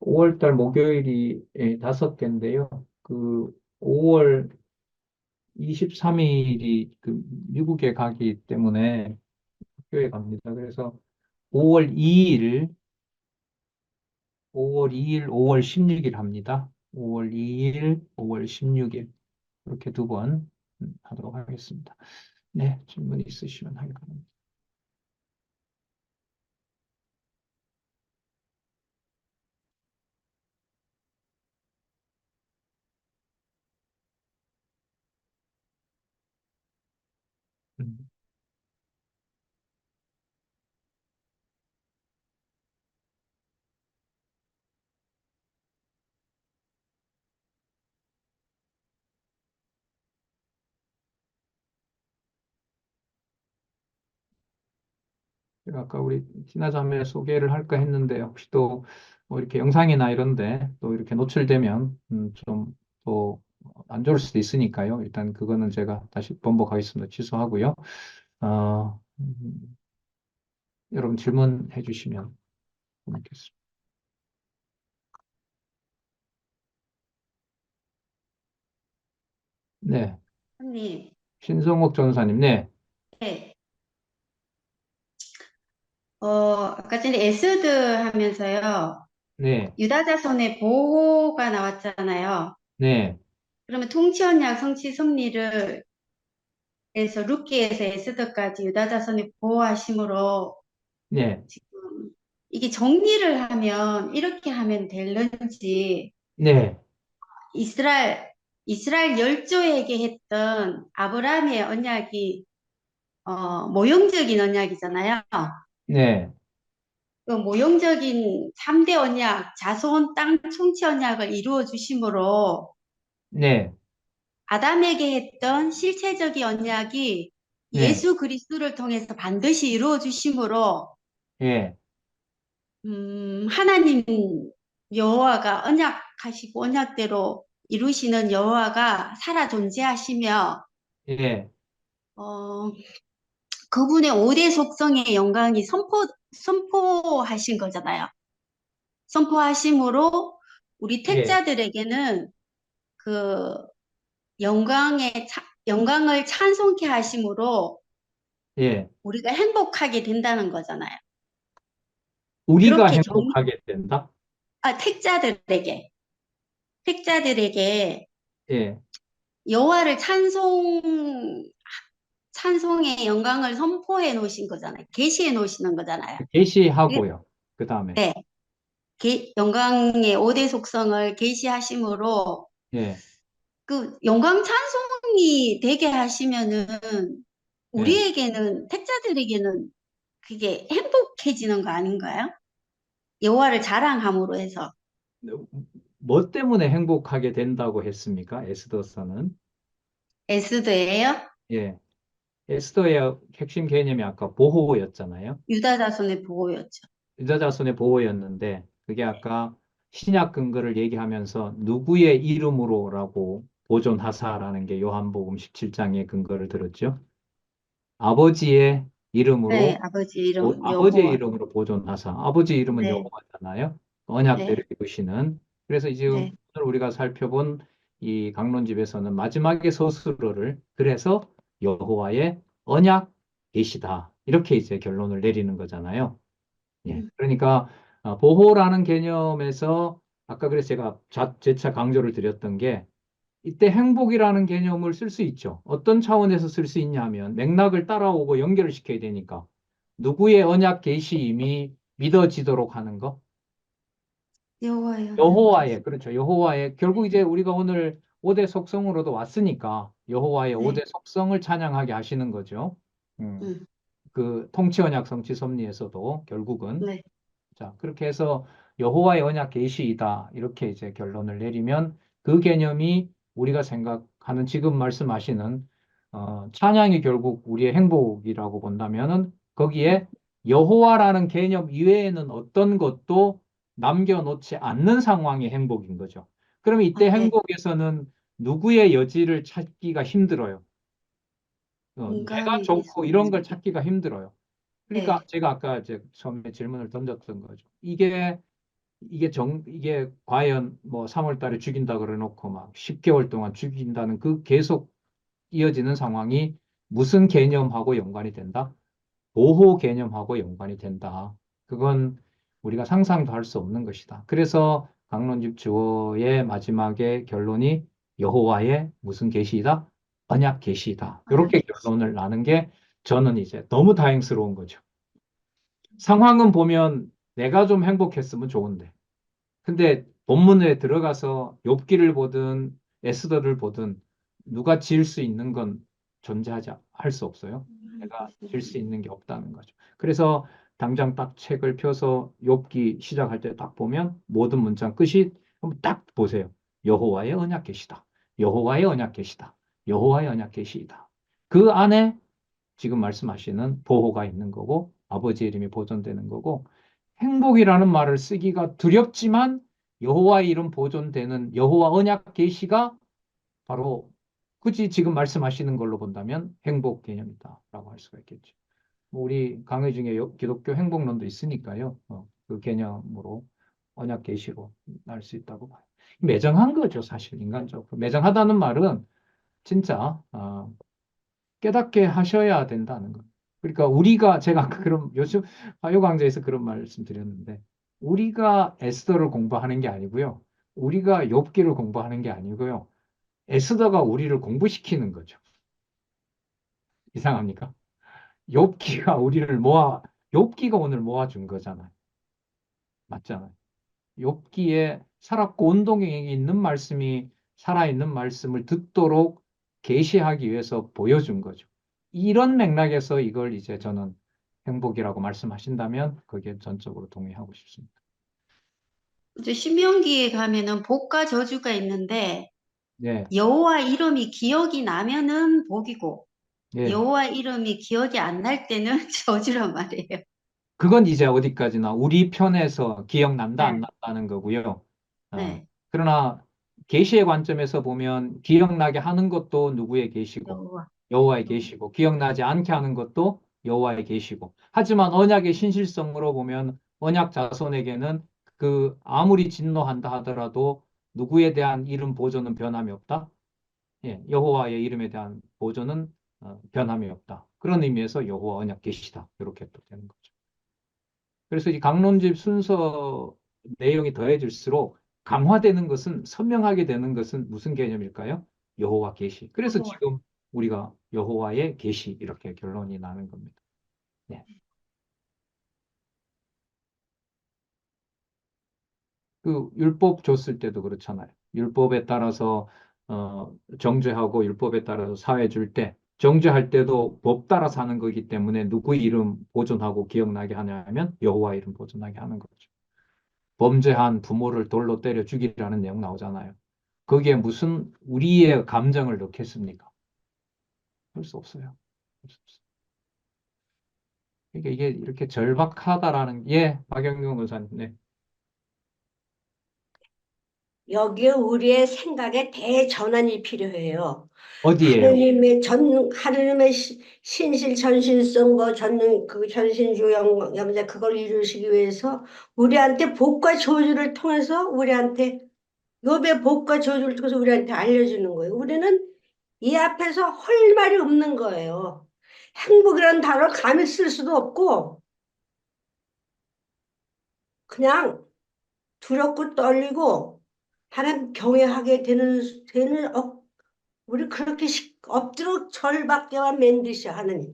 5월 달 목요일이 5개인데요. 그 5월 23일이 그 미국에 가기 때문에 학교에 갑니다. 그래서 5월 2일, 5월 2일, 5월 16일 합니다. 5월 2일, 5월 16일 이렇게 두 번 하도록 하겠습니다. 네, 질문 있으시면 하기 바랍니다. 음, 제가 아까 우리 티나자매 소개를 할까 했는데 혹시 또 뭐 이렇게 영상이나 이런데 또 이렇게 노출되면 좀 또 안 좋을 수도 있으니까요. 일단 그거는 제가 다시 번복하겠습니다. 취소하고요. 어, 여러분 질문해 주시면 고맙겠습니다. 네, 님, 신성옥 전사님, 네, 네. 아까 전에 에스드 하면서요, 네, 유다 자손의 보호가 나왔잖아요. 네, 그러면 통치 언약 성취 섭리를 해서 룻기에서 에스더까지 유다 자손의 보호하심으로 네, 지금 이게 정리를 하면 이렇게 하면 되는지 네, 이스라엘 이스라엘 열조에게 했던 아브라함의 언약이 모형적인 언약이잖아요. 네, 그 모형적인 3대 언약, 자손 땅 총치 언약을 이루어 주심으로 네, 아담에게 했던 실체적인 언약이 네, 예수 그리스도를 통해서 반드시 이루어 주심으로 네, 하나님 여호와가 언약하시고 언약대로 이루시는 여호와가 살아 존재하시며 네, 어, 그분의 5대 속성의 영광이 선포하신 거잖아요. 선포하심으로 우리 네, 택자들에게는 그 영광을 찬송케 하심으로 네. 우리가 행복하게 된다는 거잖아요. 우리가 그렇게 행복하게 된다? 택자들에게 택자들에게 예, 여호와를 찬송의 영광을 선포해 놓으신 거잖아요. 계시해 놓으시는 거잖아요. 그- 계시하고요. 그 다음에, 네, 영광의 5대 속성을 계시하심으로 예, 그 영광 찬송이 되게 하시면은 예. 우리에게는 택자들에게는 그게 행복해지는 거 아닌가요? 여호와를 자랑함으로 해서 뭐 때문에 행복하게 된다고 했습니까? 에스더서는? 에스더예요. 예, 에스더의 핵심 개념이 아까 보호였잖아요. 유다 자손의 보호였죠. 유다자손의 보호였는데, 그게 아까 신약 근거를 얘기하면서 누구의 이름으로라고 보존하사라는 게 요한복음 17장의 근거를 들었죠. 아버지의 네, 이름으로 아버지 이름 아버지의 여호와. 이름으로 보존하사. 아버지 이름은 네, 여호와잖아요. 언약대로 네, 이루시는. 그래서 지금 네. 오늘 우리가 살펴본 이 강론집에서는 마지막에 서술어를 그래서 여호와의 언약 계시다. 이렇게 이제 결론을 내리는 거잖아요. 예. 음, 그러니까 보호라는 개념에서 아까 그래서 제가 재차 강조를 드렸던 게 이때 행복이라는 개념을 쓸 수 있죠. 어떤 차원에서 쓸 수 있냐면 맥락을 따라오고 연결을 시켜야 되니까 누구의 언약 계시임이 믿어지도록 하는 거. 여호와의 언약 여호와의 계시. 그렇죠. 여호와의 결국 이제 우리가 오늘 5대 속성으로도 왔으니까 여호와의 네, 5대 속성을 찬양하게 하시는 거죠. 음, 음, 그 통치 언약 성취 섭리에서도 결국은 네, 자, 그렇게 해서 여호와의 언약 계시이다. 이렇게 이제 결론을 내리면 그 개념이 우리가 생각하는 지금 말씀하시는 찬양이 결국 우리의 행복이라고 본다면은 거기에 여호와라는 개념 이외에는 어떤 것도 남겨놓지 않는 상황이 행복인 거죠. 그러면 이때 네. 행복에서는 누구의 여지를 찾기가 힘들어요. 내가 인간에게 좋고 이런 걸 찾기가 힘들어요. 그러니까 네, 제가 아까 이제 처음에 질문을 던졌던 거죠. 이게 과연 뭐 3월 달에 죽인다 그래 놓고 막 10개월 동안 죽인다는 그 계속 이어지는 상황이 무슨 개념하고 연관이 된다? 보호 개념하고 연관이 된다. 그건 우리가 상상도 할 수 없는 것이다. 그래서 강론집 주어의 마지막에 결론이 여호와의 무슨 계시이다? 언약 계시이다. 언약 이렇게 계시. 결론을 나는 게 저는 이제 너무 다행스러운 거죠. 상황은 보면 내가 좀 행복했으면 좋은데. 근데 본문에 들어가서 욥기를 보든 에스더를 보든 누가 지을 수 있는 건 존재하지 할 수 없어요. 내가 지을 수 있는 게 없다는 거죠. 그래서 당장 딱 책을 펴서 욥기 시작할 때 딱 보면 모든 문장 끝이 한번 딱 보세요. 여호와의 언약 계시다. 여호와의 언약 계시다. 여호와의 언약 계시이다. 그 안에 지금 말씀하시는 보호가 있는 거고 아버지의 이름이 보존되는 거고 행복이라는 말을 쓰기가 두렵지만 여호와의 이름 보존되는 여호와 언약 계시가 바로 굳이 지금 말씀하시는 걸로 본다면 행복 개념이다라고 할 수가 있겠죠. 뭐 우리 강의 중에 기독교 행복론도 있으니까요. 그 개념으로 언약 계시로 날 수 있다고 봐요. 매정한 거죠, 사실 인간적으로. 매정하다는 말은 진짜 깨닫게 하셔야 된다는 것. 그러니까 우리가 제가 아까 그런 요즘 화요 강좌에서 그런 말씀 드렸는데 우리가 에스더를 공부하는 게 아니고요. 우리가 욥기를 공부하는 게 아니고요. 에스더가 우리를 공부시키는 거죠. 이상합니까? 욥기가 우리를 욥기가 오늘 모아준 거잖아요. 맞잖아요. 욥기에 살았고 운동에 있는 말씀이 살아있는 말씀을 듣도록 계시하기 위해서 보여준 거죠. 이런 맥락에서 이걸 이제 저는 행복이라고 말씀하신다면 그게 전적으로 동의하고 싶습니다. 이제 신명기에 가면은 복과 저주가 있는데 네, 여호와 이름이 기억이 나면은 복이고 네. 여호와 이름이 기억이 안 날 때는 저주란 말이에요. 그건 이제 어디까지나 우리 편에서 기억난다 안 네, 난다는 거고요. 어, 네, 그러나 계시의 관점에서 보면 기억나게 하는 것도 누구의 계시고 여호와. 여호와의 계시고 기억나지 않게 하는 것도 여호와의 계시고 하지만 언약의 신실성으로 보면 언약 자손에게는 그 아무리 진노한다 하더라도 누구에 대한 이름 보존은 변함이 없다. 예, 여호와의 이름에 대한 보존은 변함이 없다. 그런 의미에서 여호와 언약 계시다. 이렇게 또 되는 거죠. 그래서 이 강론집 순서 내용이 더해질수록 강화되는 것은 선명하게 되는 것은 무슨 개념일까요? 여호와 계시. 그래서 여호와. 지금 우리가 여호와의 계시 이렇게 결론이 나는 겁니다. 네. 그 율법 줬을 때도 그렇잖아요. 율법에 따라서 정죄하고 율법에 따라서 사회 줄 때 정죄할 때도 법 따라 사는 거기 때문에 누구 이름 보존하고 기억나게 하냐면 여호와 이름 보존하게 하는 거죠. 범죄한 부모를 돌로 때려 죽이라는 내용 나오잖아요. 거기에 무슨 우리의 감정을 넣겠습니까? 할 수 없어요. 할 수 없어요. 그러니까 이게 이렇게 절박하다라는 박영경 의사님, 네. 여기에 우리의 생각의 대전환이 필요해요. 어디에요? 하느님의 신실 전신성 뭐 전능 그 전신주영 염자 그걸 이루시기 위해서 우리한테 복과 저주를 통해서 우리한테 욥의 복과 저주를 통해서 우리한테 알려주는 거예요. 우리는 이 앞에서 할 말이 없는 거예요. 행복이라는 단어를 감히 쓸 수도 없고 그냥 두렵고 떨리고 하나님 경외하게 되는 우리 그렇게 엎드려 절밖에만 만드셔 하느님.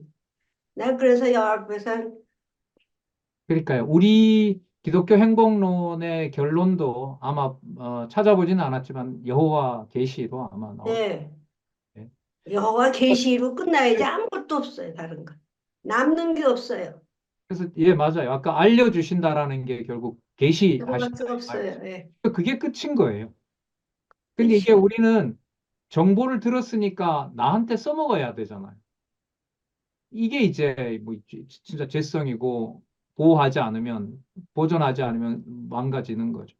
난 그래서 여 앞에서 그러니까요. 우리 기독교 행복론의 결론도 아마 찾아보지는 않았지만 여호와 계시로 아마 나올 네, 거예요. 여호와 계시로 끝나야지 아무것도 없어요. 다른 거 남는 게 없어요. 그래서 예, 맞아요. 아까 알려주신다라는 게 결국 그거밖에 계시하신다는 말. 없어요. 예, 그게 끝인 거예요. 근데 이게 끝이요. 우리는 정보를 들었으니까 나한테 써먹어야 되잖아요. 이게 이제 뭐 진짜 죄성이고 보존하지 않으면 망가지는 거죠.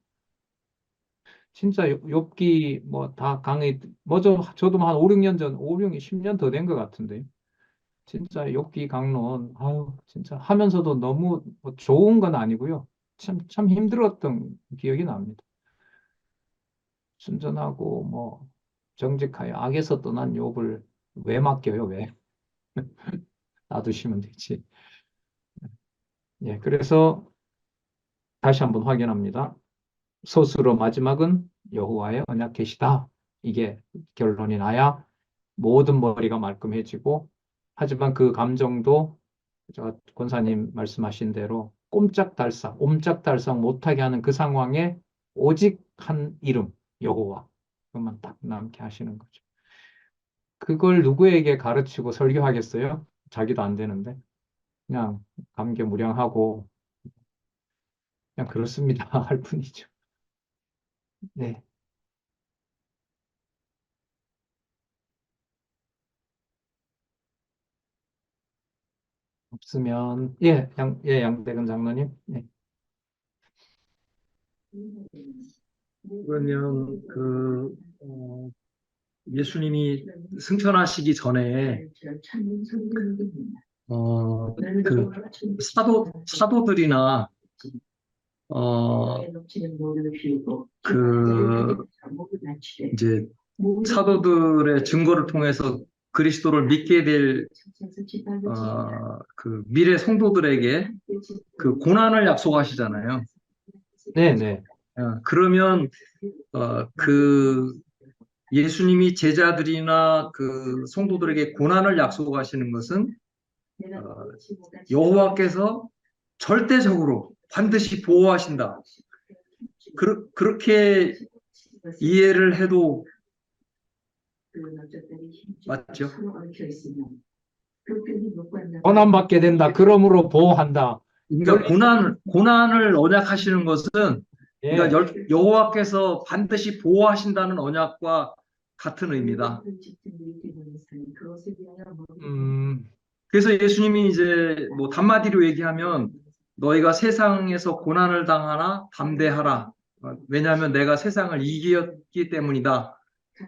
진짜 욥기 뭐 다 강의 저도 한 5, 6년 전, 5, 6년, 10년 더 된 것 같은데 진짜 욥기 강론 아유 진짜 하면서도 너무 뭐 좋은 건 아니고요. 참 힘들었던 기억이 납니다. 순전하고 뭐 정직하여 악에서 떠난 욥을 왜 맡겨요? 왜? 놔두시면 되지. 예, 그래서 다시 한번 확인합니다. 서술어 마지막은 여호와의 언약 계시다. 이게 결론이 나야 모든 머리가 말끔해지고 하지만 그 감정도 권사님 말씀하신 대로 옴짝달싹 못하게 하는 그 상황에 오직 한 이름 여호와 그것만 딱 남게 하시는 거죠. 그걸 누구에게 가르치고 설교하겠어요? 자기도 안 되는데 그냥 감개무량하고 그냥 그렇습니다 할 뿐이죠. 네. 없으면 양대근 장로님. 네. 그러면 예수님이 승천하시기 전에 그 사도들이나 그 이제 사도들의 증거를 통해서 그리스도를 믿게 될 그 미래 성도들에게 그 고난을 약속하시잖아요. 네. 그러면 그 예수님이 제자들이나 그 성도들에게 고난을 약속하시는 것은 여호와께서 절대적으로 반드시 보호하신다. 그렇게 이해를 해도 맞죠? 고난받게 된다. 그러므로 보호한다. 그러니까 고난을 언약하시는 것은 예. 그러니까 여호와께서 반드시 보호하신다는 언약과 같은 의미다. 그래서 예수님이 이제 뭐 단마디로 얘기하면 너희가 세상에서 고난을 당하나 담대하라. 왜냐하면 내가 세상을 이겼기 때문이다.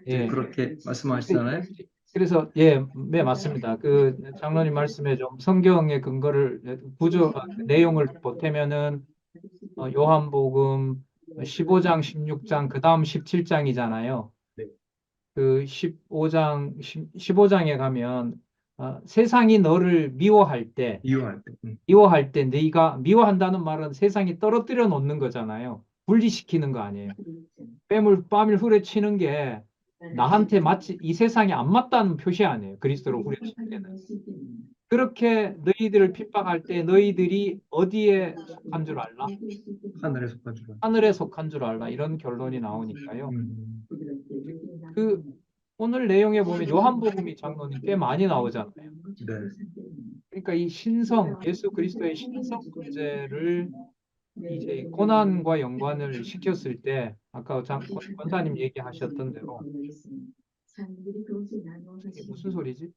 예. 그렇게 말씀하시잖아요. 그래서 네, 맞습니다. 그 장로님 말씀에 좀 성경의 근거를 내용을 보태면은 요한복음 15장, 16장, 그 다음 17장이잖아요. 네. 그 15장에 가면 세상이 너를 미워할 때 네가 미워한다는 말은 세상이 떨어뜨려 놓는 거잖아요. 분리시키는 거 아니에요. 뺨을 후려치는 게 나한테 마치 이 세상에 안 맞다는 표시 아니에요. 그리스도로 후려칠 때는. 그렇게 너희들을 핍박할 때 너희들이 어디에 속한 줄 알라? 하늘에 속한 줄 알아. 하늘에 속한 줄 알라. 이런 결론이 나오니까요. 그 오늘 내용에 보면 요한복음이 장로님 꽤 많이 나오잖아요. 네. 그러니까 이 예수 그리스도의 신성 문제를 이제 고난과 연관을 시켰을 때 아까 권사님 얘기하셨던 대로 이게 무슨 소리지?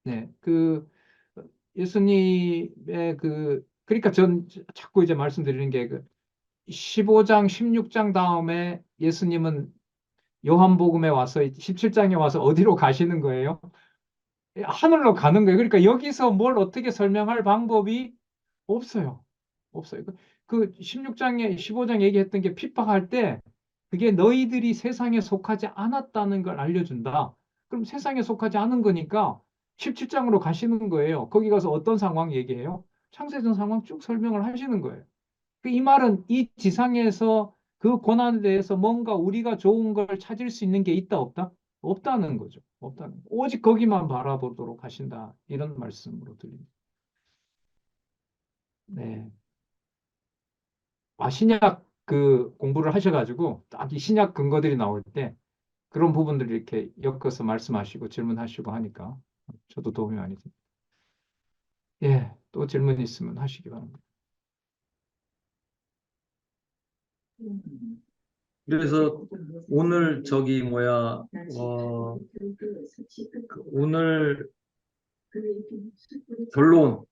네, 예수님의 그러니까 전 자꾸 이제 말씀드리는 게 15장, 16장 다음에 예수님은 요한복음에 와서 17장에 와서 어디로 가시는 거예요? 하늘로 가는 거예요. 그러니까 여기서 뭘 어떻게 설명할 방법이 없어요. 없어요. 그 16장에 15장 얘기했던 게 핍박할 때 그게 너희들이 세상에 속하지 않았다는 걸 알려준다. 그럼 세상에 속하지 않은 거니까 17장으로 가시는 거예요. 거기 가서 어떤 상황 얘기해요? 창세전 상황 쭉 설명을 하시는 거예요. 이 말은 이 지상에서 그 고난에 대해서 뭔가 우리가 좋은 걸 찾을 수 있는 게 있다, 없다? 없다는 거죠. 없다는 거. 오직 거기만 바라보도록 하신다. 이런 말씀으로 들립니다. 네. 신약 그 공부를 하셔가지고 딱 이 신약 근거들이 나올 때 그런 부분들을 이렇게 엮어서 말씀하시고 질문하시고 하니까 저도 도움이 많이 됩니다. 예, 또 질문 있으면 하시기 바랍니다. 그래서 오늘 저기 뭐야 오늘 결론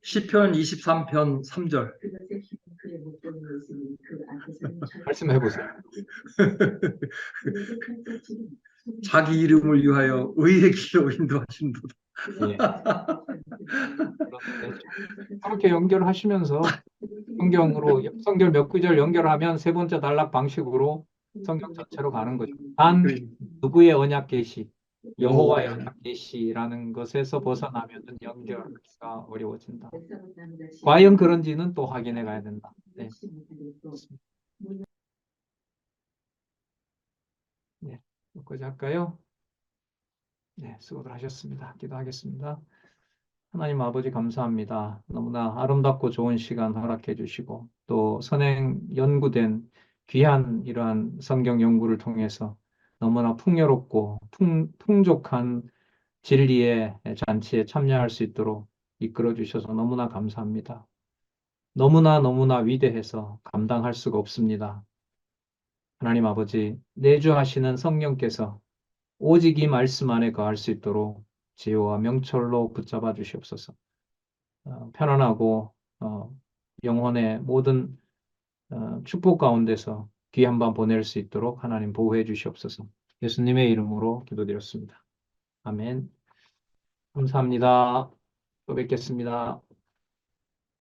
시편 23편 3절 말씀해 보세요. 자기 이름을 위하여 의의 길로 인도하신도다. 예. 그렇게 연결하시면서 성경으로 성경 몇 구절 연결하면 세 번째 단락 방식으로 성경 전체로 가는 거죠. 단 누구의 언약 계시, 여호와의 언약 계시라는 것에서 벗어나면은 연결하기가 어려워진다. 과연 그런지는 또 확인해 가야 된다. 네. 네. 여기까지 할까요? 네, 수고들 하셨습니다. 기도하겠습니다. 하나님 아버지 감사합니다. 너무나 아름답고 좋은 시간 허락해 주시고 또 선행 연구된 귀한 이러한 성경 연구를 통해서 너무나 풍요롭고 풍족한 진리의 잔치에 참여할 수 있도록 이끌어 주셔서 너무나 감사합니다. 너무나 위대해서 감당할 수가 없습니다. 하나님 아버지 내주하시는 성령께서 오직 이 말씀 안에 거할 수 있도록 지혜와 명철로 붙잡아 주시옵소서. 편안하고 영혼의 모든 축복 가운데서 귀 한 번 보낼 수 있도록 하나님 보호해 주시옵소서. 예수님의 이름으로 기도드렸습니다. 아멘. 감사합니다. 또 뵙겠습니다.